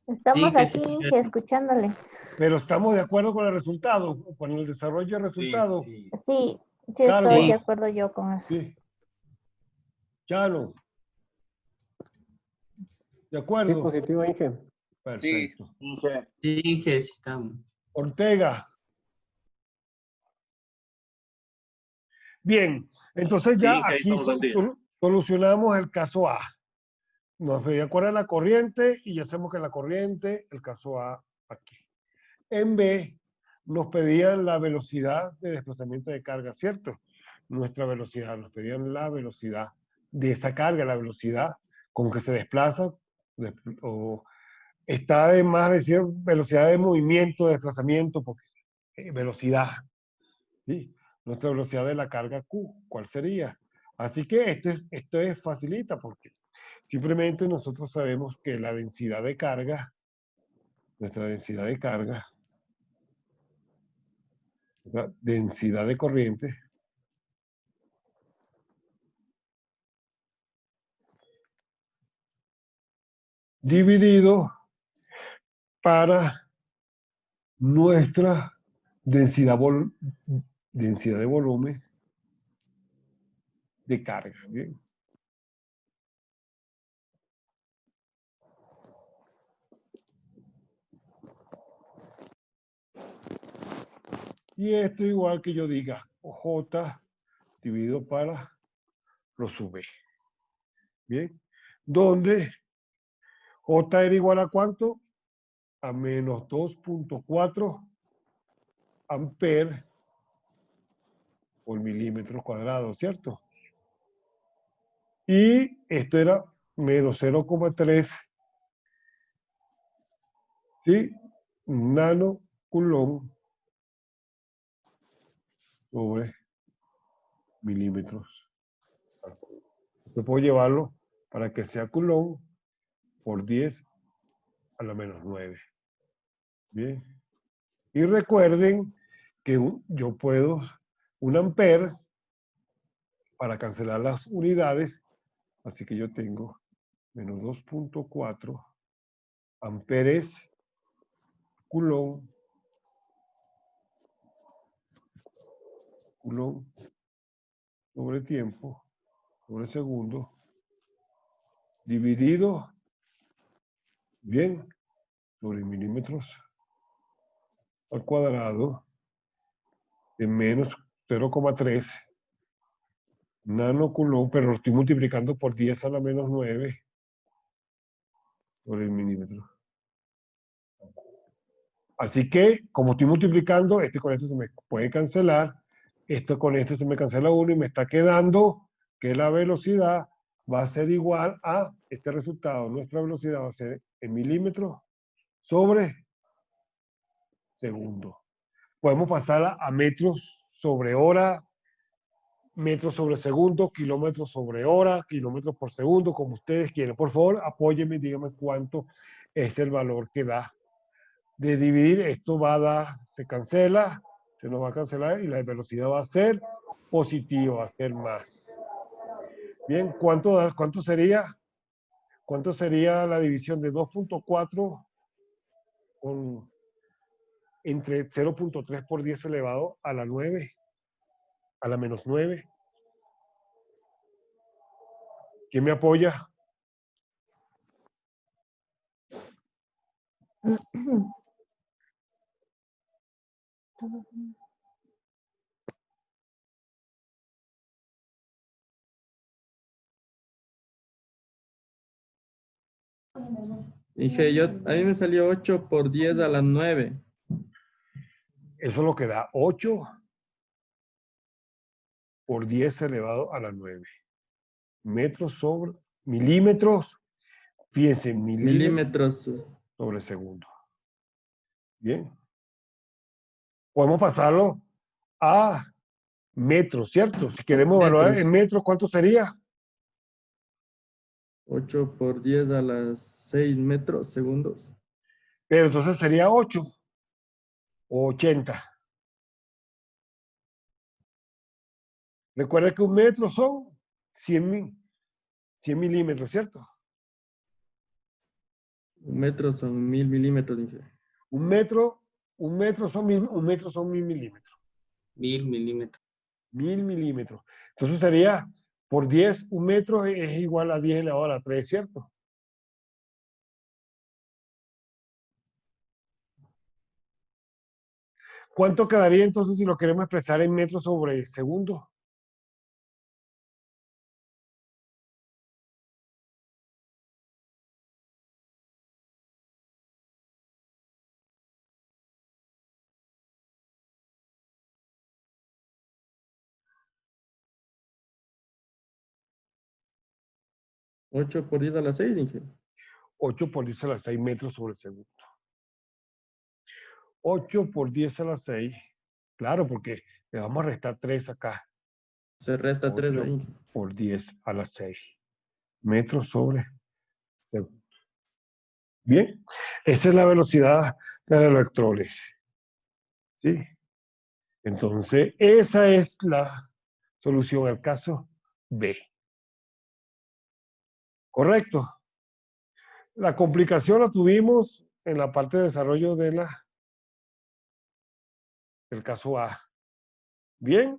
Estamos Inge, aquí, sí, Inge, escuchándole. Pero estamos de acuerdo con el resultado, con el desarrollo del resultado. Sí, sí Carlos. estoy de acuerdo yo con eso. Sí. Chalo. ¿De Sí, acuerdo? positivo, Inge. Perfecto. Sí, Inge, sí estamos. Ortega. Bien, entonces Sí, ya ahí aquí estamos al día. solucionamos el caso A. Nos pedía cuál es la corriente y ya sabemos que la corriente, el caso A aquí. En B nos pedían la velocidad de desplazamiento de carga, ¿cierto? Nuestra velocidad, nos pedían la velocidad de esa carga, la velocidad con que se desplaza, o está de más decir velocidad de movimiento, de desplazamiento, porque velocidad, ¿sí? Nuestra velocidad de la carga Q, ¿cuál sería? Así que esto es facilita porque simplemente nosotros sabemos que la densidad de carga, nuestra densidad de carga, la densidad de corriente, dividido para nuestra densidad, densidad de volumen de carga. ¿Bien? Y esto igual que yo diga J dividido para lo sub B. Bien, donde J era igual a ¿cuánto? A menos 2.4 amperes por milímetro cuadrado, ¿cierto? Y esto era menos 0,3, ¿sí? Nano coulomb sobre milímetros. Yo puedo llevarlo para que sea coulomb por 10 a la menos 9. Bien. Y recuerden que yo puedo, un ampere, para cancelar las unidades, así que yo tengo menos 2.4 amperes coulomb sobre tiempo, sobre segundo, dividido, bien, sobre milímetros al cuadrado de menos 0,3 nano coulomb, pero lo estoy multiplicando por 10 a la menos 9 sobre el milímetro. Así que, como estoy multiplicando, este con este se me puede cancelar, esto con este se me cancela uno y me está quedando que la velocidad va a ser igual a este resultado. Nuestra velocidad va a ser en milímetros sobre segundo. Podemos pasarla a metros sobre hora, metros sobre segundo, kilómetros sobre hora, kilómetros por segundo, como ustedes quieran. Por favor, apóyenme y díganme cuánto es el valor que da. De dividir, esto va a dar, se cancela, se nos va a cancelar y la velocidad va a ser positiva, va a ser más. Bien, ¿cuánto sería? ¿Cuánto sería la división de 2.4 entre 0.3 por 10 elevado a la 9, a la menos 9? ¿Quién me apoya? Dije yo, a mí me salió 8 por 10 a la 9. Eso es lo que da 8 por 10 elevado a la 9. Metros sobre milímetros. Fíjense, milímetros Milímetros. sobre segundo. Bien. Podemos pasarlo a metros, ¿cierto? Si queremos evaluar en Metros. metros, ¿cuánto sería? 8 por 10 a las 6 metros segundos. Pero entonces sería 8 o 80. Recuerda que un metro son 100 milímetros, ¿cierto? Un metro son 1000 milímetros, dije. Un metro son 1000 milímetros. 1000 milímetros. 1000 milímetros. Entonces sería por 10, un metro es igual a 10 elevado a la 3, ¿cierto? ¿Cuánto quedaría entonces si lo queremos expresar en metros sobre segundo? 8 por 10 a la 6, Inge. 8 por 10 a la 6 metros sobre segundo. 8 por 10 a la 6. Claro, porque le vamos a restar 3 acá. Se resta 3 8 ahí, Inge. por 10 a la 6 metros sobre segundo. Bien, esa es la velocidad de los electrones. ¿Sí? Entonces, esa es la solución al caso B. ¿Correcto? La complicación la tuvimos en la parte de desarrollo del caso A. ¿Bien?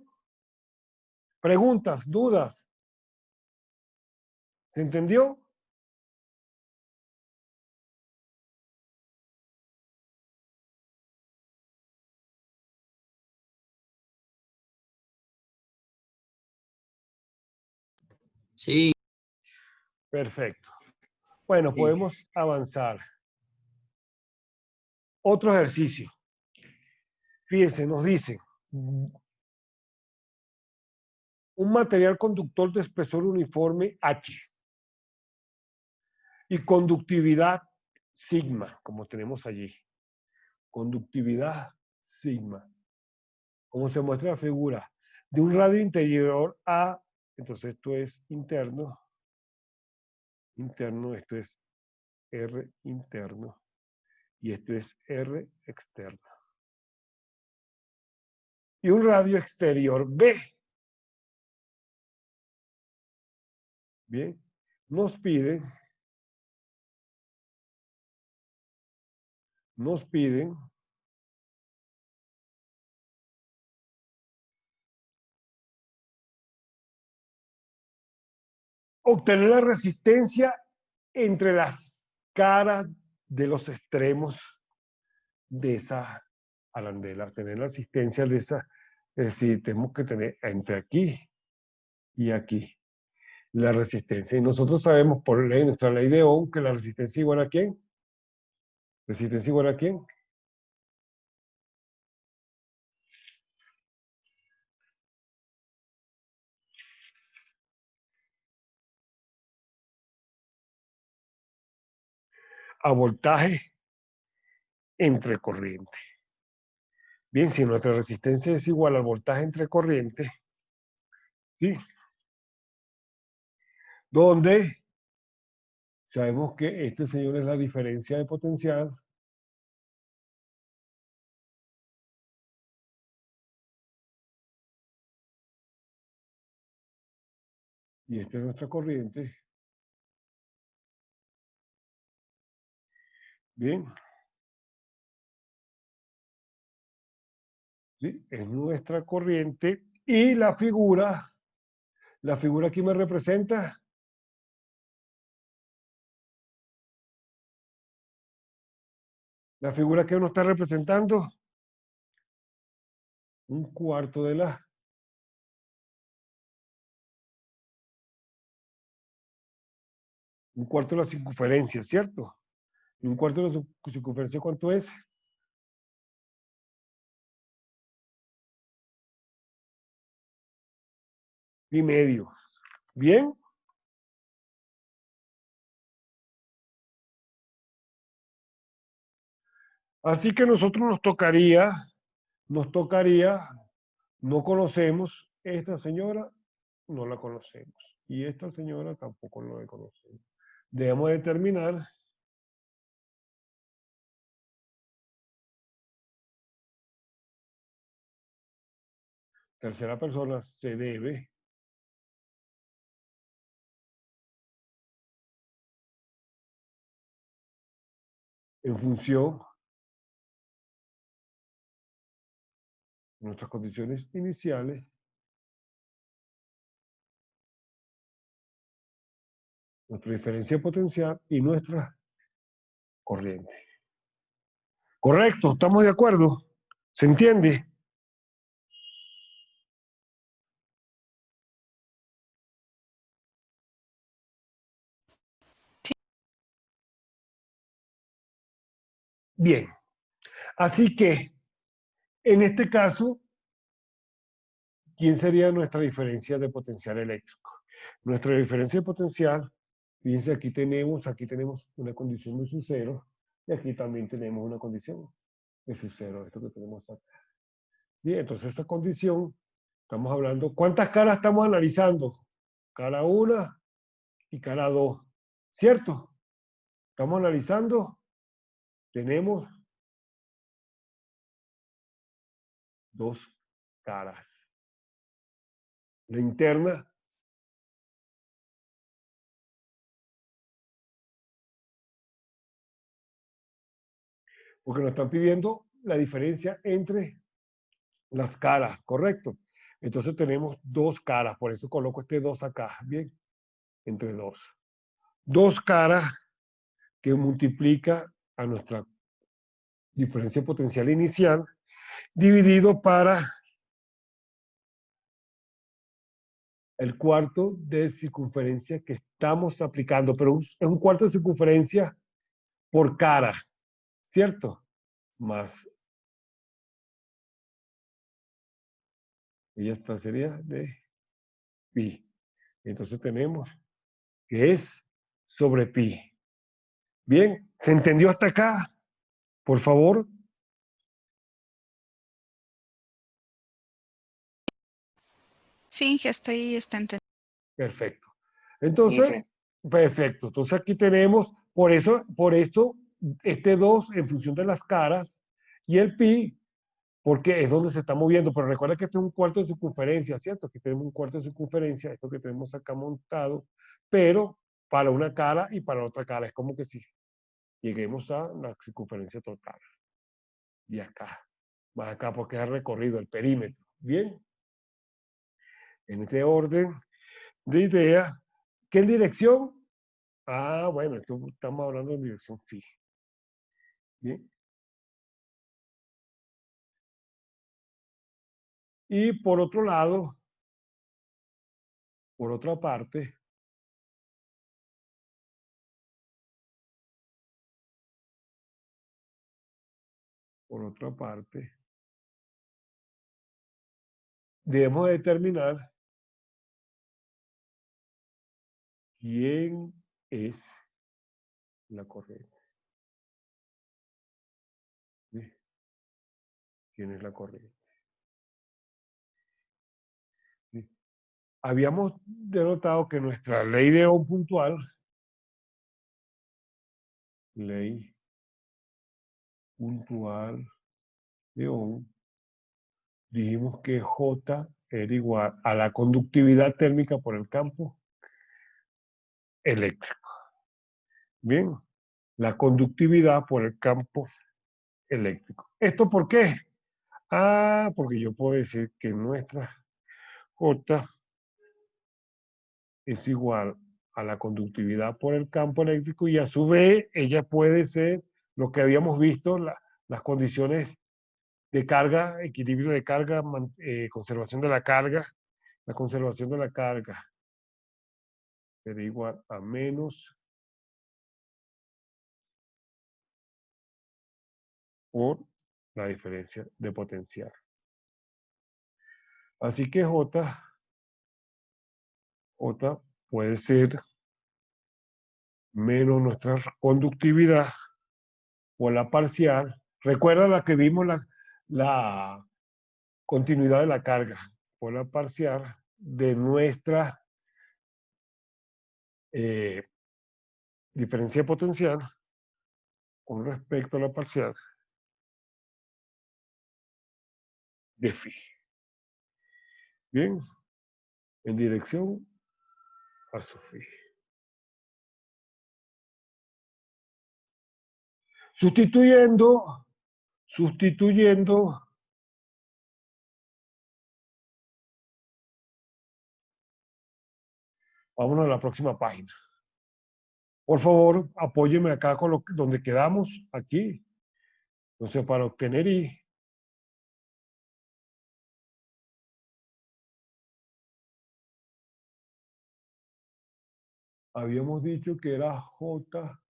¿Preguntas? ¿Dudas? ¿Se entendió? Sí, Perfecto. Bueno, sí. podemos avanzar. Otro ejercicio. Fíjense, nos dice, un material conductor de espesor uniforme H y conductividad sigma, como tenemos allí. Conductividad sigma. Como se muestra en la figura, de un radio interior A, entonces esto es interno, esto es R interno, y esto es R externo. Y un radio exterior B. Bien, nos piden obtener la resistencia entre las caras de los extremos de esa arandela, tener la resistencia de esa, es decir, tenemos que tener entre aquí y aquí la resistencia. Y nosotros sabemos por ley, nuestra ley de Ohm, que la resistencia igual a ¿quién? ¿Resistencia igual a quién? A voltaje entre corriente. Bien, si nuestra resistencia es igual al voltaje entre corriente, ¿sí? Donde sabemos que este señor es la diferencia de potencial y esta es nuestra corriente. Bien. ¿Sí? Es nuestra corriente y la figura aquí me representa la figura que uno está representando un cuarto de la circunferencia, ¿cierto? Y un cuarto de la circunferencia, ¿cuánto es? Y medio. ¿Bien? Así que nosotros nos tocaría, no conocemos, esta señora no la conocemos. Y esta señora tampoco la conocemos. Debemos determinar tercera persona se debe en función de nuestras condiciones iniciales, nuestra diferencia potencial y nuestra corriente. Correcto, ¿estamos de acuerdo? ¿Se entiende? Sí. Bien, así que en este caso, ¿quién sería nuestra diferencia de potencial eléctrico? Nuestra diferencia de potencial Fíjense, aquí tenemos una condición de su cero y aquí también tenemos una condición de su cero, esto que tenemos acá. ¿Sí? Entonces esta condición, estamos hablando, ¿cuántas caras estamos analizando? Cara 1 y cara 2, ¿cierto? Estamos analizando, tenemos dos caras. La interna porque nos están pidiendo la diferencia entre las caras, ¿correcto? Entonces tenemos dos caras, por eso coloco este 2 acá, ¿bien? Entre 2. Dos caras que multiplica a nuestra diferencia potencial inicial dividido para el cuarto de circunferencia que estamos aplicando, pero es un cuarto de circunferencia por cara, ¿cierto? Más, y esta sería de pi. Entonces tenemos que es sobre pi. Bien, ¿se entendió hasta acá? Por favor. Sí, Inge, hasta ahí está entendido. Perfecto. Entonces, perfecto. Entonces aquí tenemos, por esto, este 2 en función de las caras y el pi, porque es donde se está moviendo. Pero recuerda que este es un cuarto de circunferencia, ¿cierto? Aquí tenemos un cuarto de circunferencia, esto que tenemos acá montado, pero para una cara y para otra cara. Es como que si lleguemos a la circunferencia total. Y acá, más acá porque es el recorrido, el perímetro. Bien. En este orden de ideas, ¿qué dirección? Ah, bueno, estamos hablando en dirección phi. Bien. Y por otro lado, por otra parte, debemos determinar quién es la corriente. ¿Sí? ¿Quién es la corriente? ¿Sí? Habíamos denotado que nuestra ley de Ohm puntual, ley puntual de Ohm, dijimos que J era igual a la conductividad térmica por el campo eléctrico. Bien, la conductividad por el campo eléctrico. ¿Esto por qué? Ah, porque yo puedo decir que nuestra J es igual a la conductividad por el campo eléctrico y a su vez ella puede ser lo que habíamos visto, las condiciones de carga, equilibrio de carga, conservación de la carga. La conservación de la carga será igual a menos por la diferencia de potencial. Así que J puede ser menos nuestra conductividad por la parcial. Recuerda la que vimos la continuidad de la carga por la parcial de nuestra diferencia potencial con respecto a la parcial de phi. Bien, en dirección a su phi. Sustituyendo, vámonos a la próxima página. Por favor, apóyeme acá con donde quedamos, aquí. Entonces, para obtener I, habíamos dicho que era J,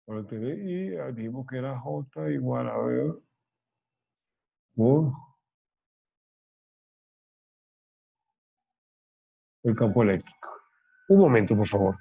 para obtener I, dijimos que era J igual a ver, por el campo eléctrico. Un momento, por favor.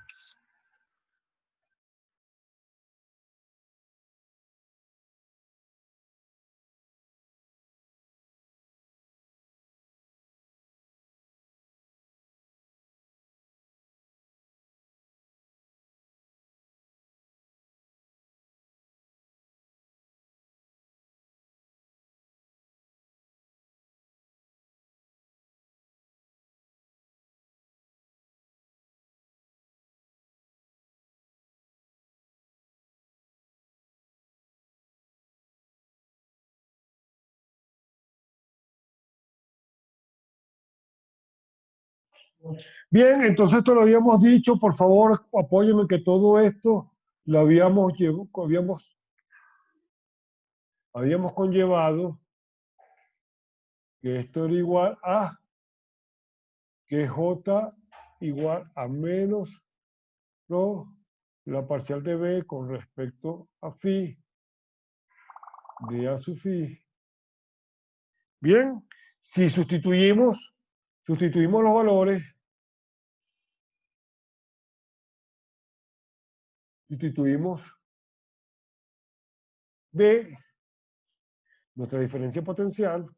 Bien, entonces esto lo habíamos dicho, por favor, apóyenme que todo esto lo habíamos conllevado que esto era igual a que J igual a menos rho la parcial de B con respecto a phi de A sub phi. Bien, si sustituimos los valores, sustituimos B, nuestra diferencia potencial,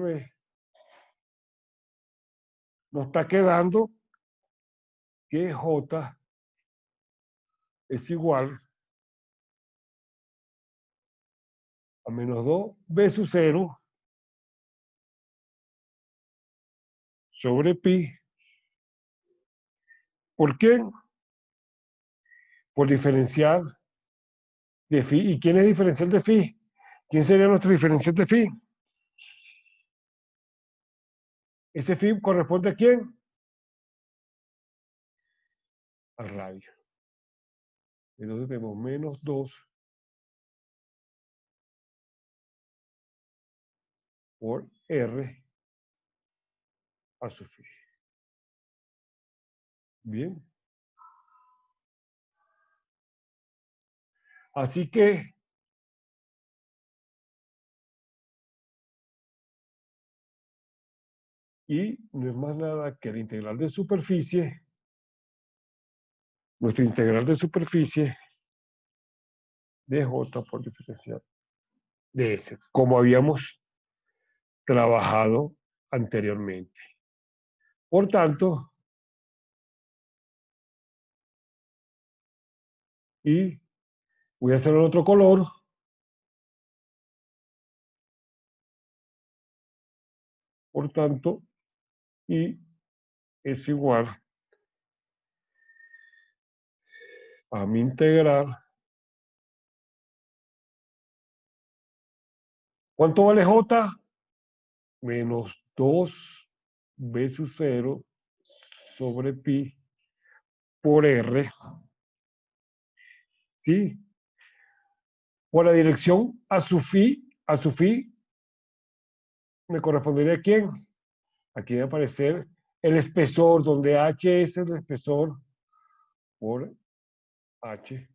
B, nos está quedando que J es igual a menos 2B sub 0 sobre pi. ¿Por qué? Por diferencial de phi. ¿Y quién es diferencial de phi? ¿Quién sería nuestro diferencial de phi? ¿Ese phi corresponde a quién? Al radio. Entonces tenemos menos 2 por R a su phi. Bien. Así que y no es más nada que la integral de superficie, nuestra integral de superficie de J por diferencial de S, como habíamos trabajado anteriormente. Por tanto, y voy a hacer el otro color. Por tanto, y es igual a mi integral. ¿Cuánto vale J? Menos 2B sub 0 sobre pi por R. ¿Sí? Por la dirección a su phi, ¿me correspondería a quién? Aquí va a aparecer el espesor, donde H es el espesor por H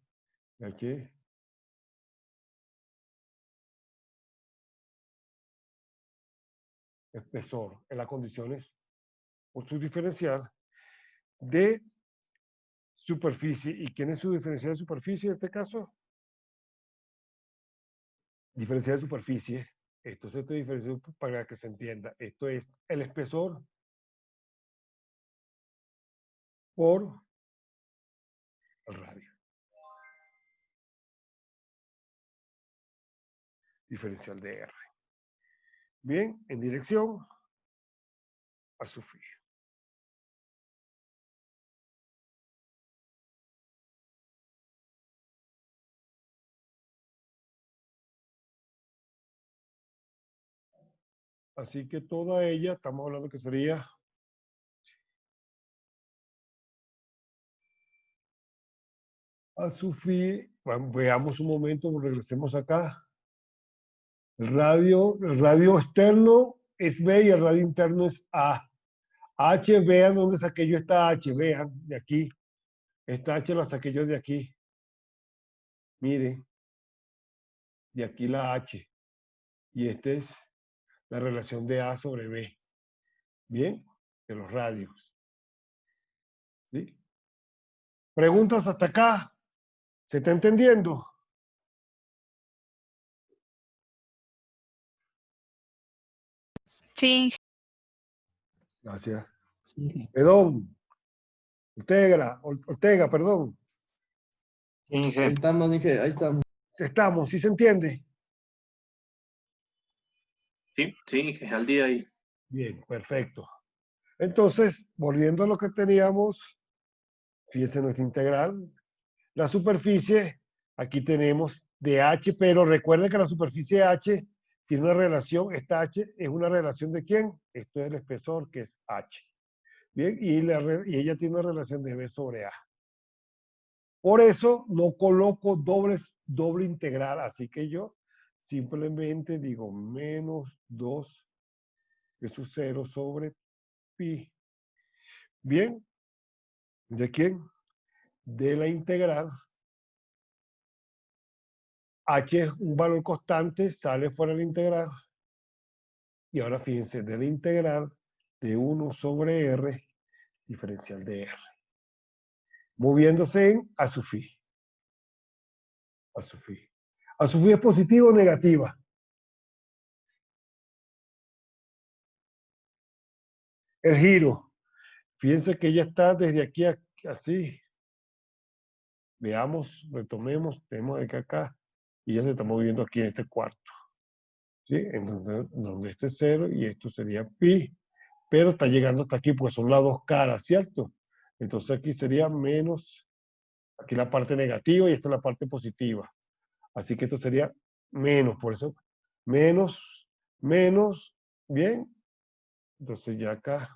espesor en las condiciones por su diferencial de superficie. ¿Y quién es su diferencial de superficie en este caso? Diferencial de superficie. Esto es esta diferencia para que se entienda. Esto es el espesor por el radio. Diferencial de R. Bien, en dirección a su phi. Así que toda ella, estamos hablando que sería a su phi. Veamos un momento, regresemos acá. El radio externo es B y el radio interno es A. H, vean dónde saqué yo esta H, vean, de aquí. Esta H la saqué yo de aquí. Mire, de aquí la H. Y esta es la relación de A sobre B. Bien, de los radios. ¿Sí? ¿Preguntas hasta acá? ¿Se está entendiendo? Sí, Gracias. Sí. Perdón. Ortega, perdón. Inge. Ahí estamos, Inge, ahí estamos. Estamos, ¿sí se entiende? Sí, sí, Inge, al día ahí. Bien, perfecto. Entonces, volviendo a lo que teníamos, fíjense nuestra integral. La superficie, aquí tenemos de H, pero recuerden que la superficie H tiene una relación, esta H es una relación de ¿quién? Esto es el espesor, que es H. Bien, y ella tiene una relación de B sobre A. Por eso no coloco doble integral, así que yo simplemente digo menos 2 B sub 0 sobre pi. Bien, ¿de quién? De la integral. H es un valor constante, sale fuera de la integral. Y ahora fíjense, de la integral de 1 sobre R, diferencial de R. Moviéndose en a su phi. A su phi. A su phi es positiva o negativa. El giro. Fíjense que ya está desde aquí a, así. Veamos, retomemos, tenemos de acá y ya se está moviendo aquí en este cuarto. ¿Sí? En donde este es 0 y esto sería pi, pero está llegando hasta aquí, pues son las dos caras, ¿cierto? Entonces aquí sería menos, aquí la parte negativa y esta es la parte positiva. Así que esto sería menos, por eso, menos, menos, bien. Entonces ya acá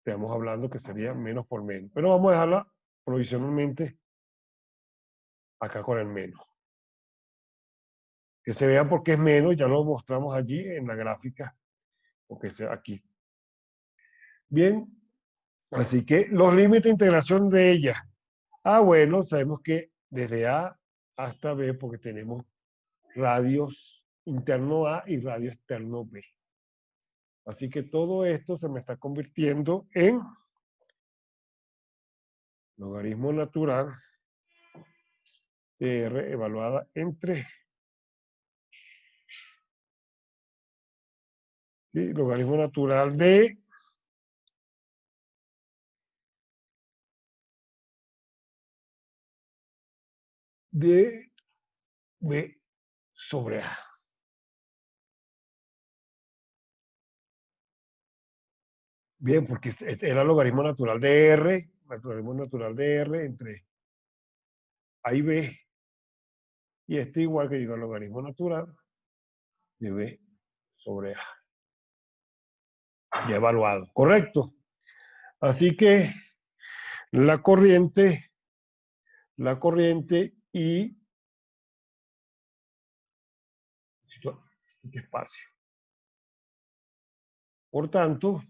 estamos hablando que sería menos por menos. Pero vamos a dejarla provisionalmente acá con el menos. Que se vean por qué es menos, ya lo mostramos allí en la gráfica, porque sea aquí. Bien, así que los límites de integración de ella. Ah, bueno, sabemos que desde A hasta B, porque tenemos radios interno A y radio externo B. Así que todo esto se me está convirtiendo en logaritmo natural de R evaluada entre ¿sí? Logaritmo natural de B sobre A. Bien, porque era logaritmo natural de R, logaritmo natural de R entre A y B, y este igual que digo, el logaritmo natural de B sobre A. Ya evaluado, ¿correcto? Así que la corriente y este espacio. Por tanto,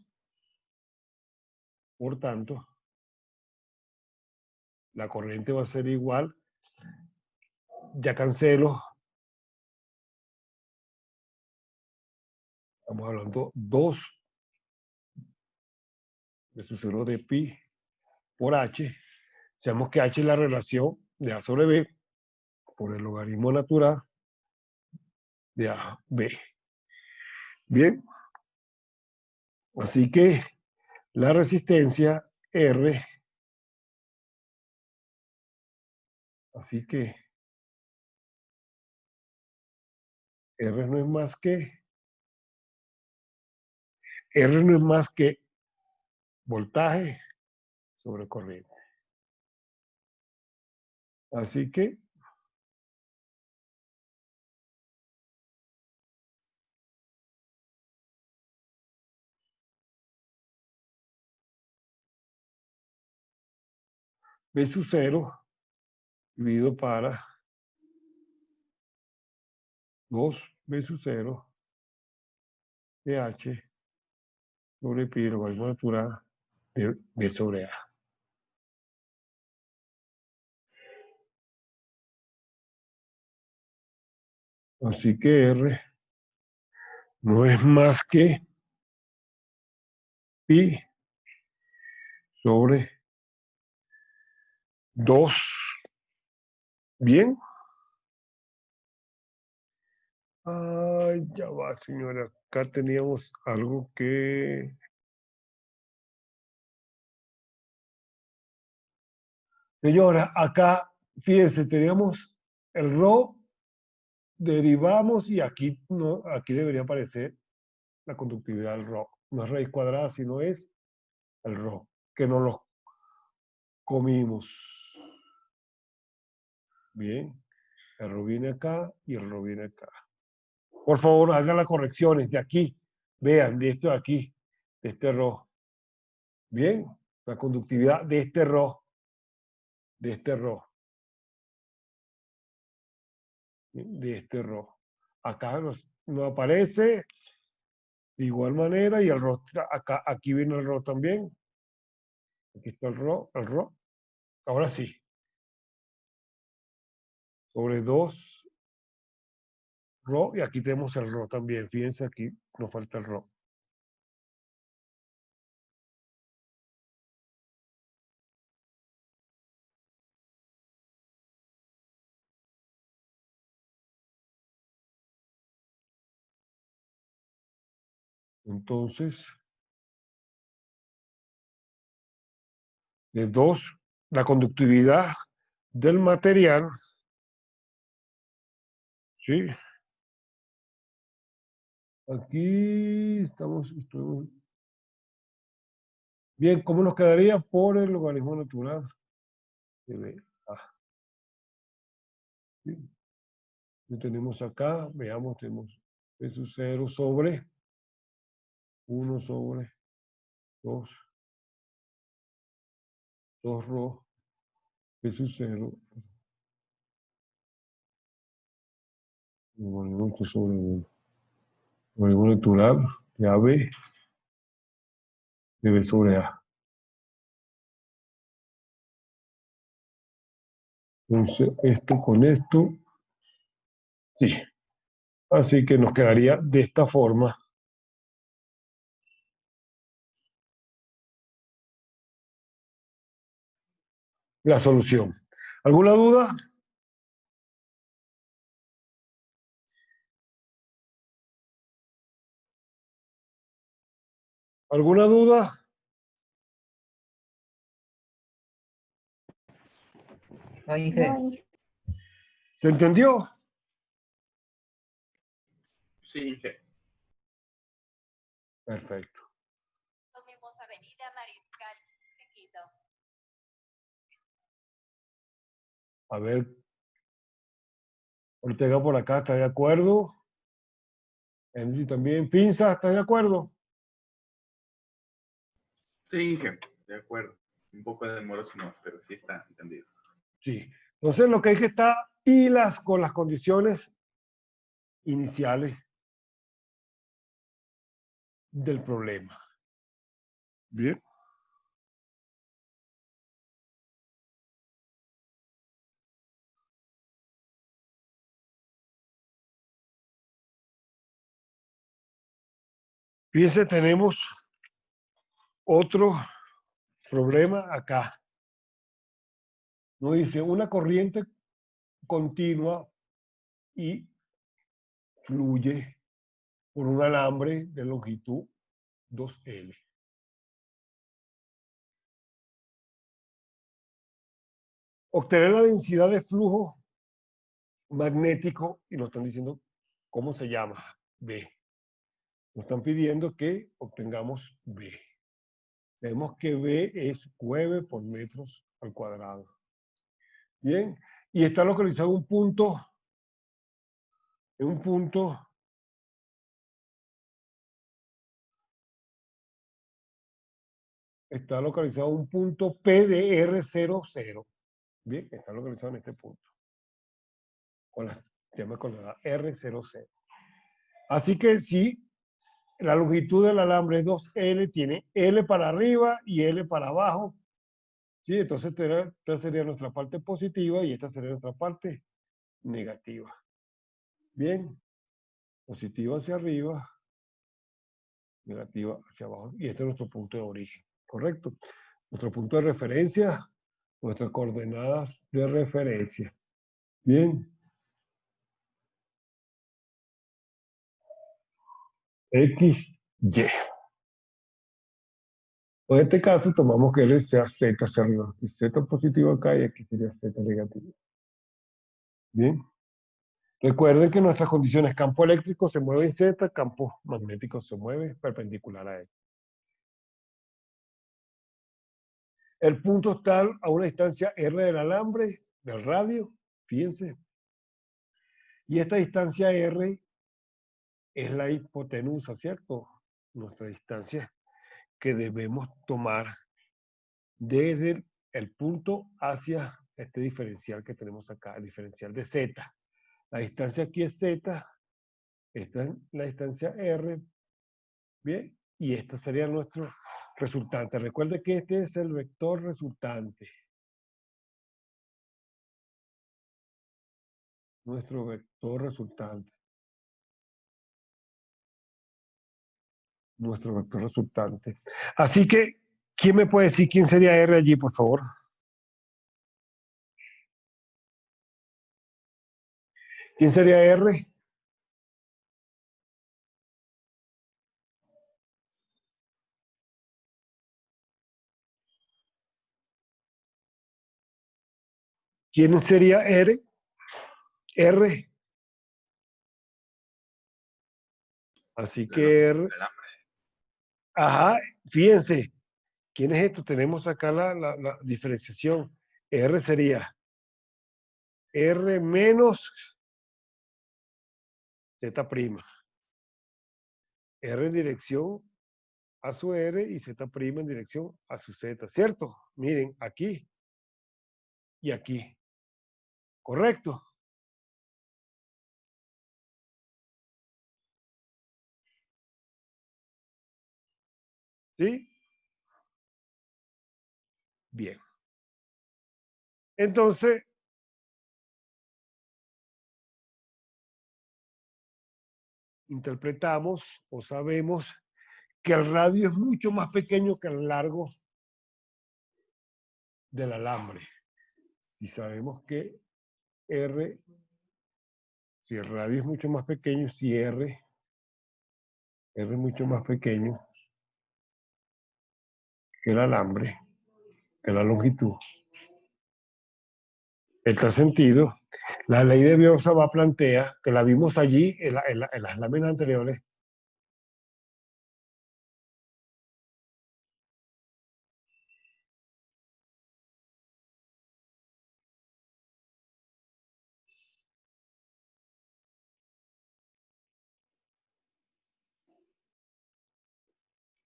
la corriente va a ser igual, ya cancelo, estamos hablando 2 de su 0 de pi por h, sabemos que h es la relación de a sobre b por el logaritmo natural de a b. Bien, así que la resistencia R, así que R no es más que voltaje sobre corriente. Así que B sub 0 dividido para 2 B sub 0 de H sobre pi, logaritmo natural de B sobre A. Así que R no es más que pi sobre 2. ¿Bien? Ay, ya va, señora. Acá teníamos algo que... Señora, acá, fíjense, teníamos el ρ, derivamos y aquí, no, aquí debería aparecer la conductividad del ρ. No es raíz cuadrada, sino es el ρ, que no lo comimos. Bien, el ρ viene acá y el ρ viene acá. Por favor, hagan las correcciones de aquí. Vean, de esto de aquí, de este ρ. Bien, la conductividad de este ρ, de este ρ, de este ρ. Acá no aparece de igual manera y el ρ, acá, aquí viene el ρ también. Aquí está el ρ, el ρ. Ahora sí. Sobre 2 ρ y aquí tenemos el ρ también. Fíjense aquí, nos falta el ρ. Entonces, de 2, la conductividad del material, ¿sí? Aquí estamos. Bien, ¿cómo nos quedaría por el logaritmo natural de B? ¿Sí? Lo tenemos acá, veamos, tenemos B sub 0 sobre 1 sobre 2 ρ, B sub 0, logaritmo sobre 1. Logaritmo natural de AB de B sobre A. Entonces, esto con esto, sí. Así que nos quedaría de esta forma. La solución. ¿Alguna duda? ¿Alguna duda? No, Inge. ¿Se entendió? Sí, Inge. Perfecto. Tomemos Avenida Mariscal de Quito. A ver. Ortega por acá, ¿está de acuerdo? Enzi también. Pinza, ¿está de acuerdo? Sí, Inge. De acuerdo. Un poco demoroso, no, pero sí está entendido. Sí. Entonces lo que hay que estar pilas con las condiciones iniciales del problema. Bien. Fíjense, tenemos otro problema acá. Nos dice una corriente continua y fluye por un alambre de longitud 2L. Obtener la densidad de flujo magnético y nos están diciendo cómo se llama, B. Nos están pidiendo que obtengamos B. Sabemos que B es 9 por metros al cuadrado. Bien, y está localizado en un punto está localizado un punto P de R00. Bien, está localizado en este punto. Se llama con la R00. Así que si la longitud del alambre es 2L, tiene L para arriba y L para abajo. ¿Sí? Entonces esta sería nuestra parte positiva y esta sería nuestra parte negativa. Bien, positiva hacia arriba, negativa hacia abajo. Y este es nuestro punto de origen, ¿correcto? Nuestro punto de referencia, nuestras coordenadas de referencia. Bien. X, Y. En este caso tomamos que L sea Z hacia arriba. Y Z positivo acá y aquí sería Z negativo. Bien. Recuerden que nuestras condiciones, campo eléctrico se mueve en Z, campo magnético se mueve perpendicular a él. El punto está a una distancia R del alambre, del radio, fíjense. Y esta distancia R es la hipotenusa, ¿cierto? Nuestra distancia que debemos tomar desde el punto hacia este diferencial que tenemos acá, el diferencial de Z. La distancia aquí es Z, esta es la distancia R, ¿bien? Y este sería nuestro resultante. Recuerde que este es el vector resultante. Nuestro vector resultante. Nuestro vector resultante. Así que, ¿quién me puede decir quién sería R allí, por favor? ¿Quién sería R? ¿Quién sería R? R. Así que R. Ajá, fíjense. ¿Quién es esto? Tenemos acá la diferenciación. R sería R menos Z'. R en dirección a su R y Z' en dirección a su Z, ¿cierto? Miren, aquí y aquí. ¿Correcto? ¿Sí? Bien. Entonces, interpretamos o sabemos que el radio es mucho más pequeño que el largo del alambre. Si sabemos que R, si el radio es mucho más pequeño, si R es mucho más pequeño que el alambre, que la longitud. En tal sentido, la ley de Biot-Savart plantea, que la vimos allí en las láminas anteriores,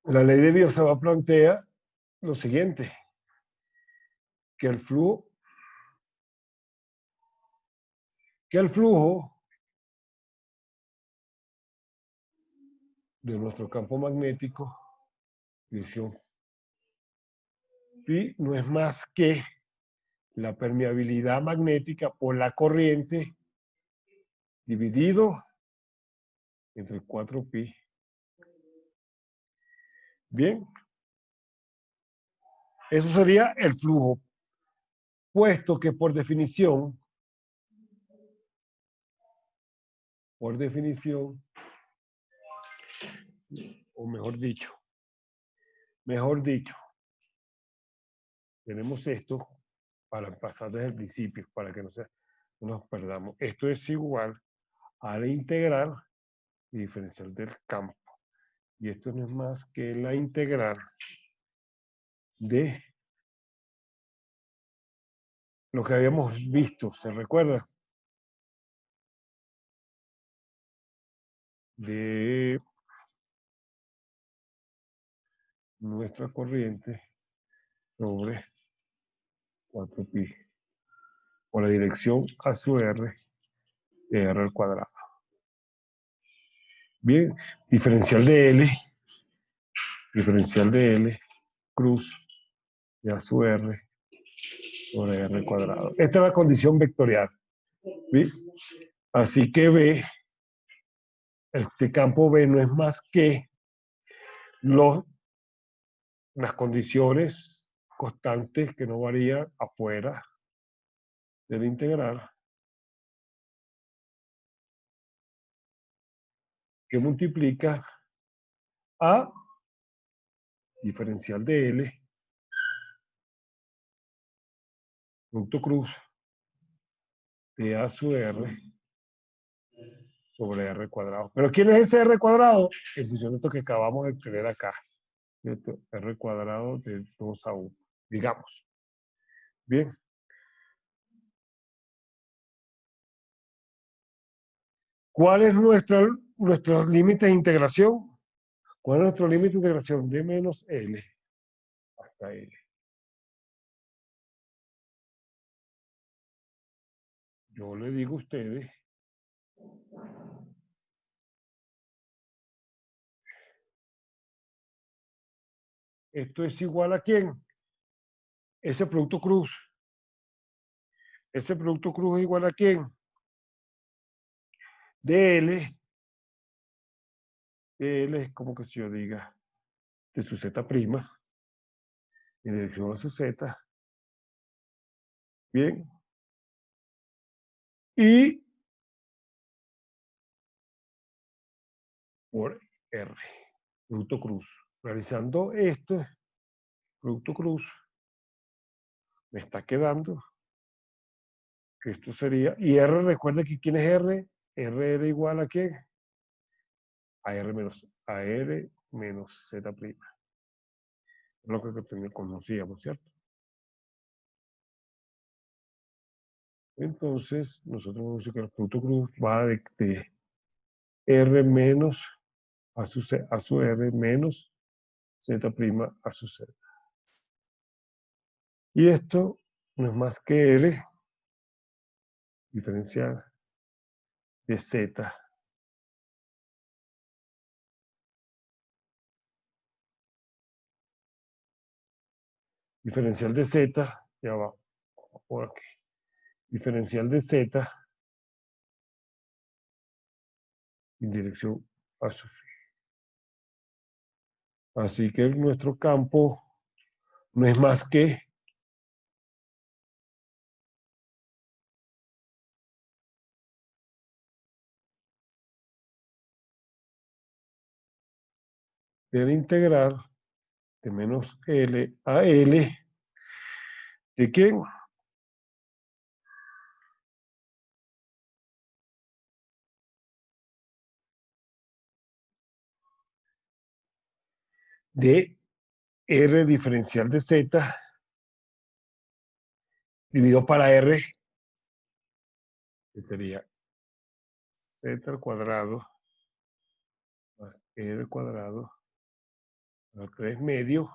la ley de Biot-Savart plantea lo siguiente, que el flujo de nuestro campo magnético, dirección phi, no es más que la permeabilidad magnética por la corriente dividido entre 4pi. Bien, eso sería el flujo, puesto que por definición, o mejor dicho, tenemos esto para pasar desde el principio, para que no nos perdamos. Esto es igual a la integral diferencial del campo. Y esto no es más que la integral de lo que habíamos visto, ¿se recuerda? De nuestra corriente sobre 4pi por la dirección a su R de R al cuadrado. Bien, diferencial de L, cruz de A su R sobre R al cuadrado. Esta es la condición vectorial. ¿Sí? Así que B este campo B no es más que las condiciones constantes que no varían afuera del integral, que multiplica a diferencial de L, punto cruz, de A sub R sobre R cuadrado. ¿Pero quién es ese R cuadrado? En función de esto que acabamos de tener acá. ¿Cierto? R cuadrado de 2 a 1, digamos. Bien. ¿Cuál es nuestro límite de integración? ¿Cuál es nuestro límite de integración? D menos L hasta L. Yo le digo a ustedes, esto es igual a ¿quién? Ese producto cruz. Ese producto cruz es igual a ¿quién? DL. DL es como que si yo diga de su Z prima, en dirección a su Z. Bien. Y por R. Producto cruz. Realizando esto, producto cruz, me está quedando que esto sería, y R, recuerda que ¿quién es R? R era igual a ¿qué? A R menos Z prima. Es lo que conocíamos, ¿cierto? Entonces, nosotros vamos a decir que el producto cruz va de R menos a su R menos Z prima a su Z. Y esto no es más que L diferencial de Z. Diferencial de Z, ya va, por aquí. Diferencial de Z en dirección a su fin. Así que nuestro campo no es más que el integral de menos L a L de quién? De R diferencial de Z dividido para R, que sería Z al cuadrado más R al cuadrado a las 3 medio,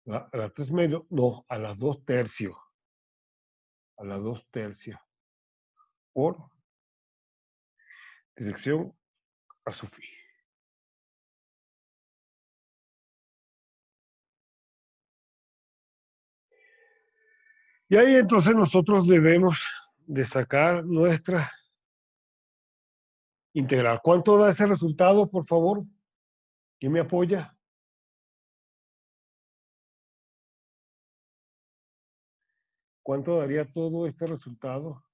a las 3 medio, no, a las 2 tercios, a las 2 tercios, por dirección a su fin. Y ahí entonces nosotros debemos de sacar nuestra integral. ¿Cuánto da ese resultado, por favor? ¿Quién me apoya? ¿Cuánto daría todo este resultado?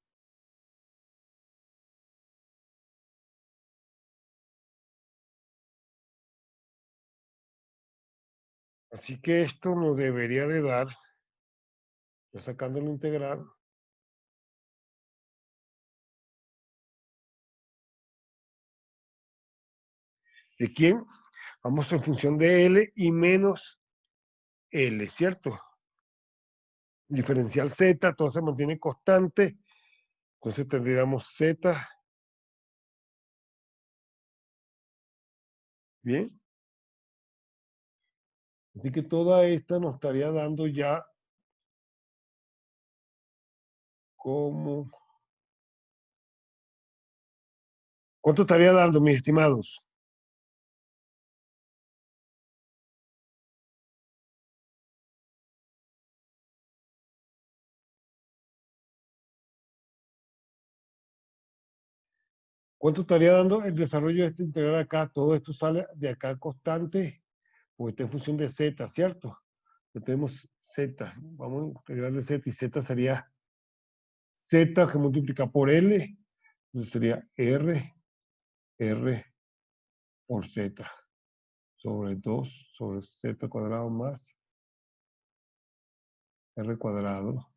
Así que esto nos debería de dar, ya sacando la integral, ¿de quién? Vamos en función de L y menos L, ¿cierto? Diferencial Z, todo se mantiene constante, entonces tendríamos Z, ¿bien? Así que toda esta nos estaría dando ya como... ¿Cuánto estaría dando, mis estimados? ¿Cuánto estaría dando el desarrollo de este integral acá? Todo esto sale de acá constante, porque está en función de z, ¿cierto? Entonces tenemos z, vamos a integrar de z, y z sería z que multiplica por L, entonces sería R por z, sobre 2 sobre z cuadrado más R cuadrado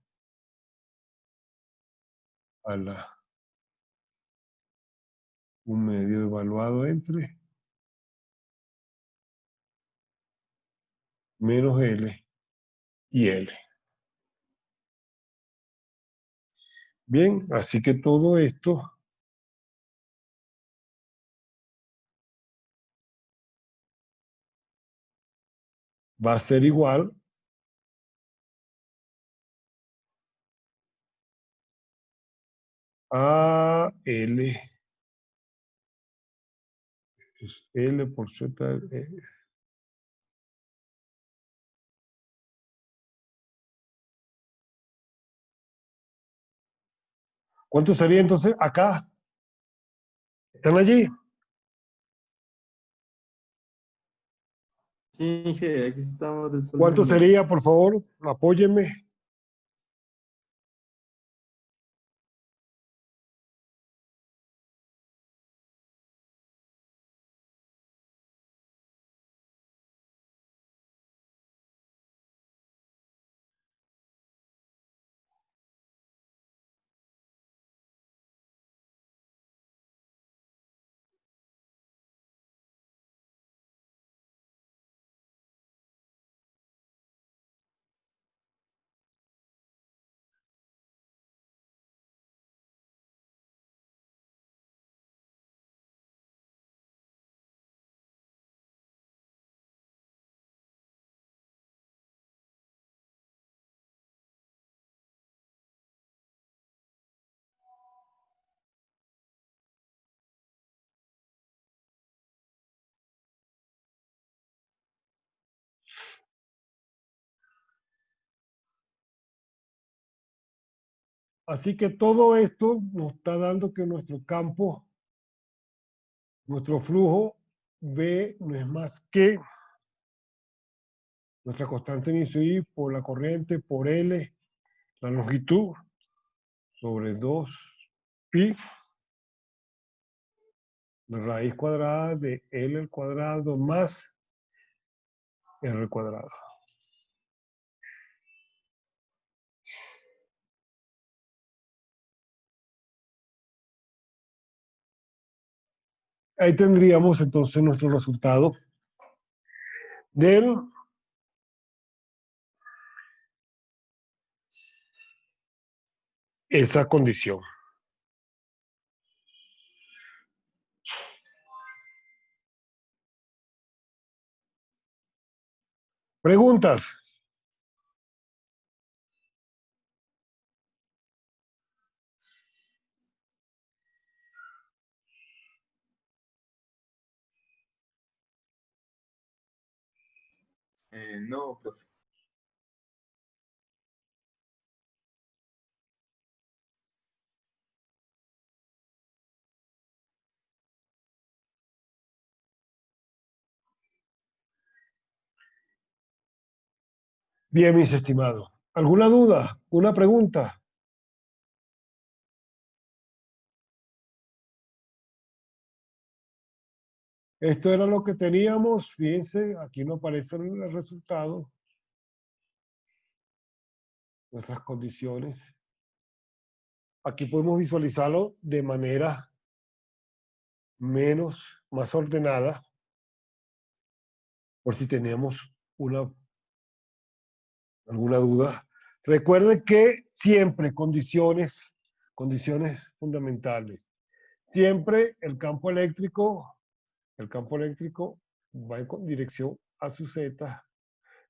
a la 1/2 evaluado entre menos L y L. Bien, así que todo esto va a ser igual a L, es L por Z. ¿Cuánto sería entonces acá? ¿Están allí? Sí, Inge, aquí estamos ¿Cuánto resolviendo. sería, por favor? Apóyenme. Así que todo esto nos está dando que nuestro campo, nuestro flujo B no es más que nuestra constante inicio I por la corriente por L, la longitud, sobre 2 pi, la raíz cuadrada de L al cuadrado más R cuadrado. Ahí tendríamos entonces nuestro resultado de esa condición. ¿Preguntas? No, profe. Bien, mis estimados. ¿Alguna duda? ¿Una pregunta? Esto era lo que teníamos. Fíjense, aquí no aparecen el resultado, nuestras condiciones. Aquí podemos visualizarlo de manera más ordenada, por si tenemos alguna duda. Recuerden que siempre condiciones fundamentales. Siempre el campo eléctrico va en dirección a su Z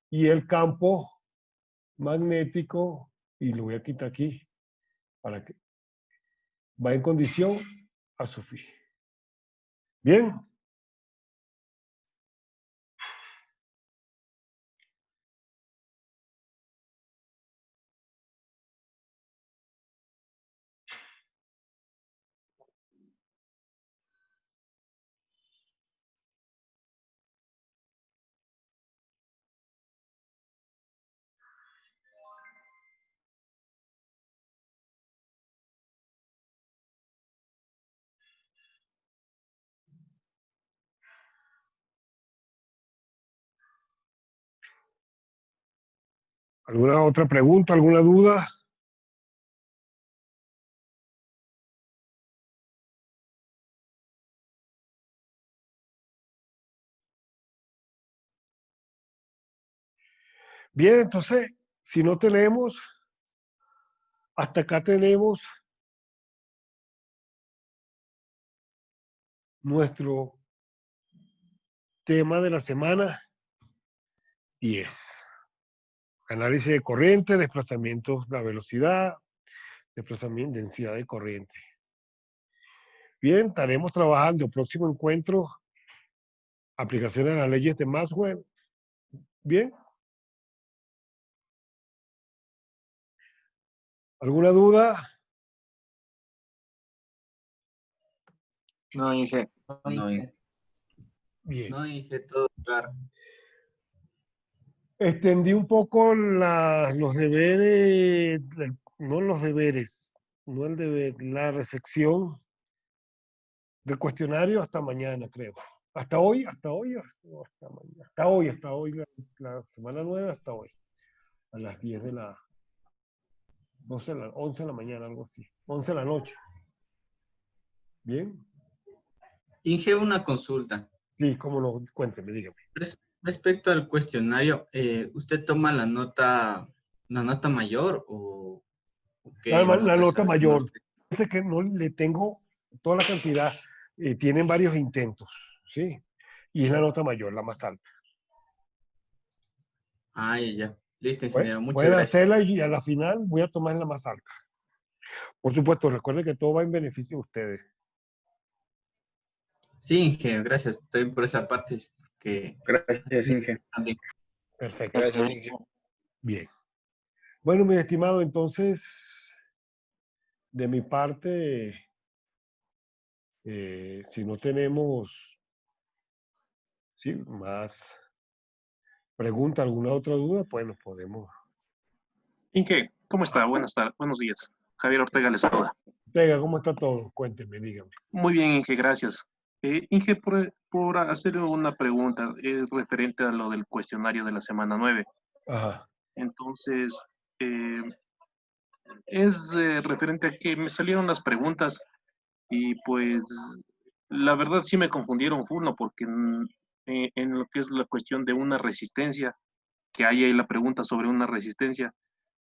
y el campo magnético, y lo voy a quitar aquí, para que va en condición a su phi. Bien. ¿Alguna otra pregunta, alguna duda? Bien, entonces, si no tenemos, hasta acá tenemos nuestro tema de la semana 10. Análisis de corriente, desplazamientos, la velocidad, desplazamiento, densidad de corriente. Bien, estaremos trabajando el próximo encuentro, aplicaciones de las leyes de Maxwell. Bien. ¿Alguna duda? No, Inge. No, Bien. no, Inge, todo claro. Extendí un poco los deberes, no los deberes, no el deber, la recepción del cuestionario hasta mañana, creo. Hasta hoy, hasta mañana. Hasta hoy, la semana 9 hasta hoy. A las 10 de la, 12 de la, 11 de la mañana, algo así. 11 de la noche. ¿Bien? Inge, una consulta. Sí, cómo no, cuénteme, dígame. Respecto al cuestionario, ¿usted toma la nota mayor o qué La nota nota sabe tomar mayor. usted? Dice que no le tengo toda la cantidad, tienen varios intentos, ¿sí? Y es la nota mayor, la más alta. Ah, ya. Listo, ingeniero. Muchas Pueden gracias. hacerla y a la final voy a tomar la más alta. Por supuesto, recuerde que todo va en beneficio de ustedes. Sí, Inge, gracias. Estoy por esa parte. Que Gracias, Inge. también. Perfecto. Gracias, Inge. Bien. Bueno, mi estimado, entonces, de mi parte, si no tenemos más preguntas, alguna otra duda, pues nos podemos. Inge, ¿cómo está? Buenas tardes, buenos días. Javier Ortega les saluda. Ortega, ¿cómo está todo? Cuénteme, dígame. Muy bien, Inge, gracias. Inge, por hacer una pregunta, es referente a lo del cuestionario de la semana 9. Ajá. Entonces, es referente a que me salieron las preguntas y pues la verdad sí me confundieron uno porque en lo que es la cuestión de una resistencia, que hay ahí la pregunta sobre una resistencia,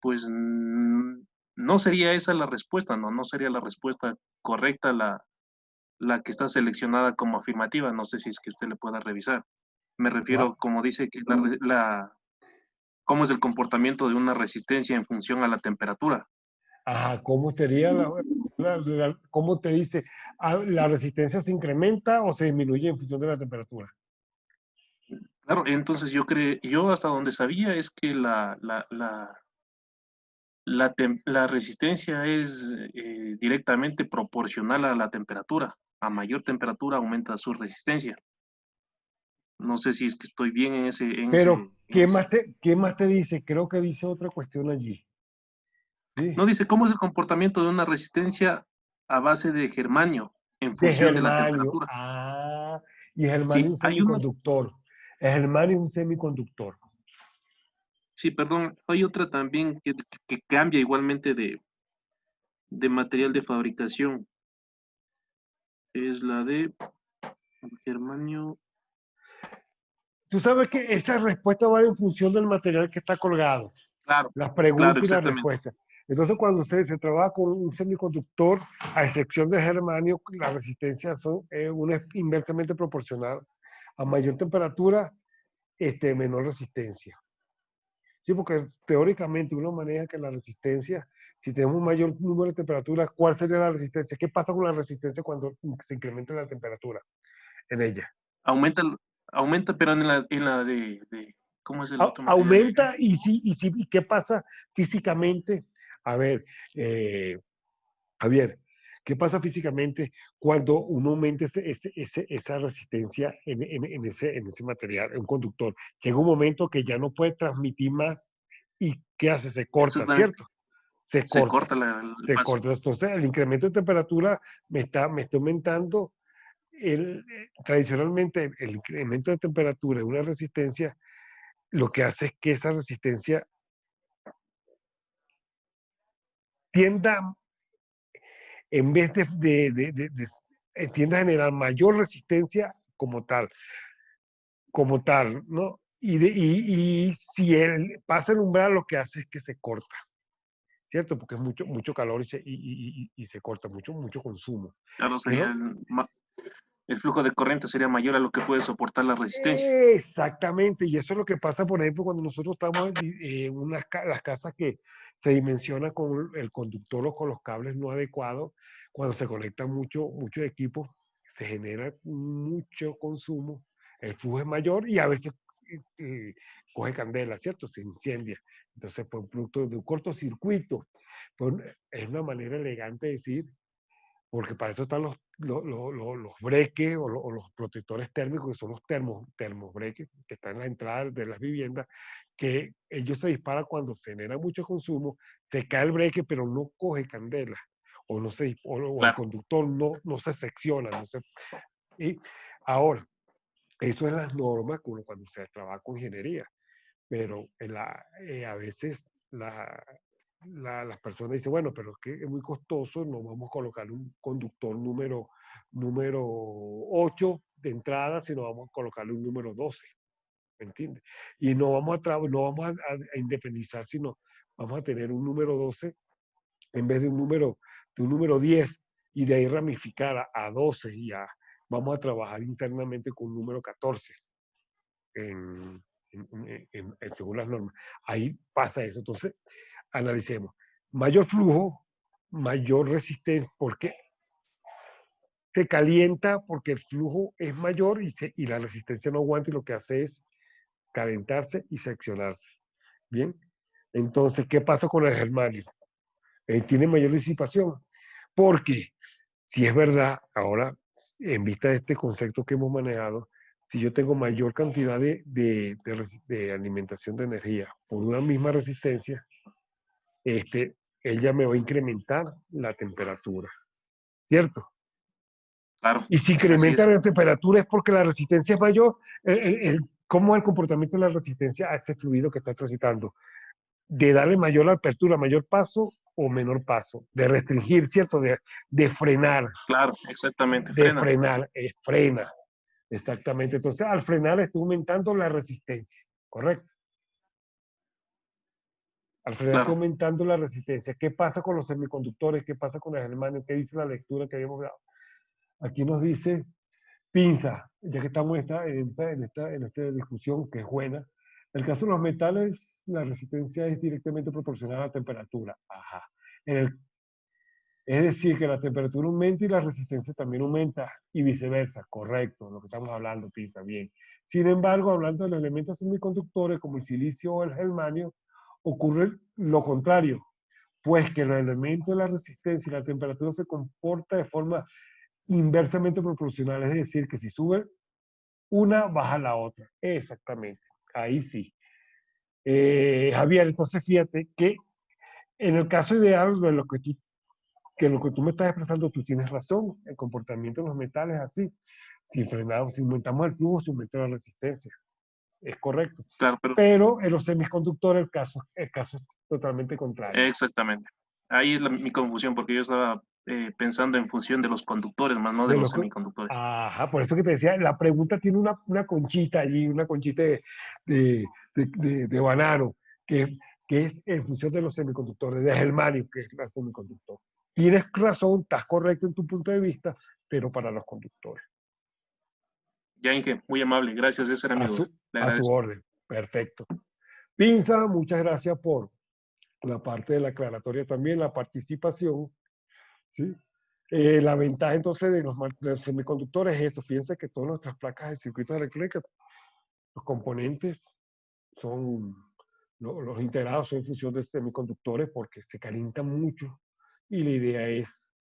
pues no sería esa la respuesta, no sería la respuesta correcta la que está seleccionada como afirmativa, no sé si es que usted le pueda revisar. Me refiero, como dice, que cómo es el comportamiento de una resistencia en función a la temperatura. Ajá, ¿cómo sería cómo te dice, la resistencia se incrementa o se disminuye en función de la temperatura? Claro, entonces yo hasta donde sabía es que la resistencia es directamente proporcional a la temperatura. A mayor temperatura aumenta su resistencia. No sé si es que estoy bien en ese... Pero, ¿qué más te dice? Creo que dice otra cuestión allí. ¿Sí? No dice cómo es el comportamiento de una resistencia a base de germanio en De función de la germanio. temperatura. Ah, y germanio Sí, es un hay una... semiconductor. El germanio es un semiconductor. Sí, perdón, hay otra también que cambia igualmente de material de fabricación. Es la de germanio. Tú sabes que esa respuesta va en función del material que está colgado. Claro, Las claro, preguntas y las exactamente. respuestas. Entonces, cuando se trabaja con un semiconductor, a excepción de germanio, las resistencias son inversamente proporcional. A mayor temperatura, menor resistencia. Sí, porque teóricamente uno maneja que la resistencia, si tenemos un mayor número de temperaturas, ¿cuál sería la resistencia? ¿Qué pasa con la resistencia cuando se incrementa la temperatura en ella? Aumenta, pero en la ¿cómo es el otro material? Aumenta y ¿qué pasa físicamente? A ver, Javier, ¿qué pasa físicamente cuando uno aumenta esa resistencia en ese material, en un conductor? Llega un momento que ya no puede transmitir más y ¿qué hace? Se corta, Exactamente. ¿cierto? Se Se corta, corta el se paso. corta. Entonces, el incremento de temperatura me está aumentando. Tradicionalmente, el incremento de temperatura de una resistencia lo que hace es que esa resistencia tienda, en vez tienda a generar mayor resistencia como tal, ¿no? Y si él pasa el umbral, lo que hace es que se corta, ¿cierto? Porque es mucho calor y se corta, mucho consumo. Claro, sería el flujo de corriente sería mayor a lo que puede soportar la resistencia. Exactamente, y eso es lo que pasa, por ejemplo, cuando nosotros estamos en las casas que se dimensionan con el conductor o con los cables no adecuados, cuando se conectan muchos equipos, se genera mucho consumo, el flujo es mayor y a veces coge candela, ¿cierto? Se incendia. Entonces, por un producto de un cortocircuito, pues, es una manera elegante de decir, porque para eso están los breques o los protectores térmicos, que son los termobreques, que están en la entrada de las viviendas, que ellos se disparan cuando se genera mucho consumo, se cae el breque, pero no coge candela, o el conductor no se secciona. Y ahora, eso es las normas cuando se trabaja con ingeniería, pero a veces las personas dicen, bueno, pero es que es muy costoso, no vamos a colocar un conductor número 8 de entrada, sino vamos a colocarle un número 12, ¿me entiendes? Y no vamos a independizar, sino vamos a tener un número 12 en vez de un número 10, y de ahí ramificar a 12 vamos a trabajar internamente con un número 14 según las normas. Ahí pasa eso. Entonces, analicemos. Mayor flujo, mayor resistencia, porque se calienta porque el flujo es mayor y la resistencia no aguanta, y lo que hace es calentarse y seccionarse. Bien. Entonces, ¿qué pasa con el germanio? Tiene mayor disipación, porque si es verdad, ahora, en vista de este concepto que hemos manejado, si yo tengo mayor cantidad de alimentación de energía por una misma resistencia, ella me va a incrementar la temperatura, ¿cierto? Claro. Y si incrementa la temperatura es porque la resistencia es mayor. ¿Cómo es el comportamiento de la resistencia a ese fluido que está transitando? De darle mayor apertura, mayor paso o menor paso, de restringir, ¿cierto? De frenar. Claro, exactamente. Frena. Exactamente. Entonces, al frenar estoy aumentando la resistencia, ¿correcto? Al frenar estoy aumentando la resistencia. ¿Qué pasa con los semiconductores? ¿Qué pasa con el germanio? ¿Qué dice la lectura que habíamos dado? Aquí nos dice pinza, ya que estamos en esta discusión que es buena. En el caso de los metales, la resistencia es directamente proporcional a la temperatura. Ajá. Es decir, que la temperatura aumenta y la resistencia también aumenta, y viceversa. Correcto, lo que estamos hablando, pinza, bien. Sin embargo, hablando de los elementos semiconductores como el silicio o el germanio, ocurre lo contrario, pues que los elementos de la resistencia y la temperatura se comportan de forma inversamente proporcional, es decir, que si sube una, baja la otra. Exactamente, ahí sí. Javier, entonces fíjate que en el caso ideal de lo que tú me estás expresando, tú tienes razón, el comportamiento de los metales es así. Si aumentamos el flujo, se aumenta la resistencia. Es correcto. Claro, pero en los semiconductores el caso es totalmente contrario. Exactamente. Ahí es mi confusión, porque yo estaba pensando en función de los conductores, más no de los semiconductores. Ajá, por eso que te decía, la pregunta tiene una conchita allí, una conchita de banano, que es en función de los semiconductores, de germanio, que es la semiconductor. Tienes razón, estás correcto en tu punto de vista, pero para los conductores. Ya, Inge, muy amable, gracias, ese era mi duda. A su orden, perfecto. Pinza, muchas gracias por la parte de la aclaratoria también, la participación, ¿sí? La ventaja entonces de los semiconductores es eso. Fíjense que todas nuestras placas de circuitos electrónicos, los componentes los integrados son en función de semiconductores, porque se calientan mucho y la idea es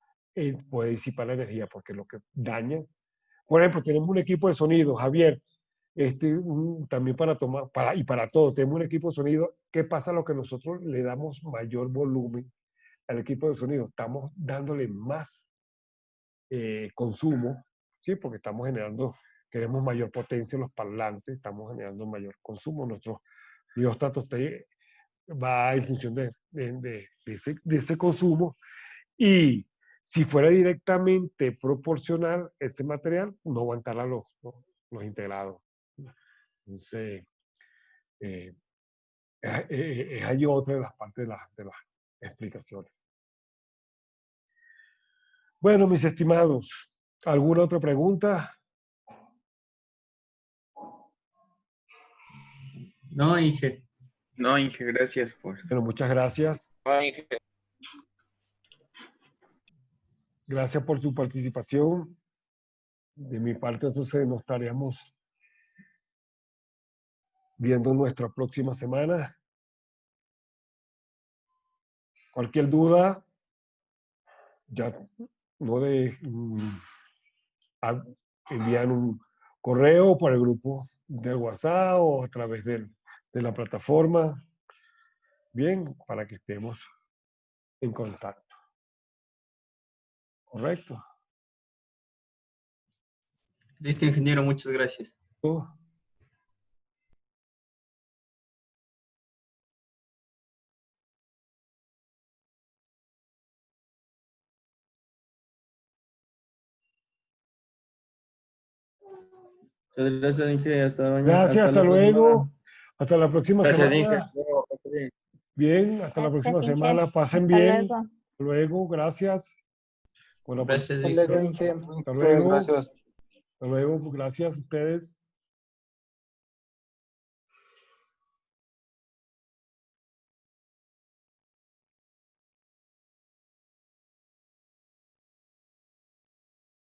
poder disipar la energía, porque lo que daña, por ejemplo, tenemos un equipo de sonido, Javier, también para todo, tenemos un equipo de sonido. ¿Qué pasa? Lo que nosotros le damos mayor volumen al equipo de sonido, estamos dándole más consumo, ¿sí? Porque queremos mayor potencia en los parlantes, estamos generando mayor consumo. Nuestro biostático va en función de ese consumo. Y si fuera directamente proporcional, ese material no aguantará los integrados. Entonces, es ahí otra de las partes de las explicaciones. Bueno, mis estimados, ¿alguna otra pregunta? No, Inge. No, Inge, gracias por... Bueno, muchas gracias. No, Inge. Gracias por su participación. De mi parte, entonces nos estaríamos viendo nuestra próxima semana. Cualquier duda, ya no de enviar un correo por el grupo del WhatsApp o a través de la plataforma. Bien, para que estemos en contacto. ¿Correcto? Listo, ingeniero, muchas gracias. Muchas gracias, Inge. Gracias, hasta la otra luego. semana. Hasta la próxima Gracias, semana. Inge. Bien, hasta la próxima semana. Pasen bien. Hasta luego, gracias. Por la Gracias, participación. Inge. Hasta luego. Gracias. Hasta luego, gracias a ustedes.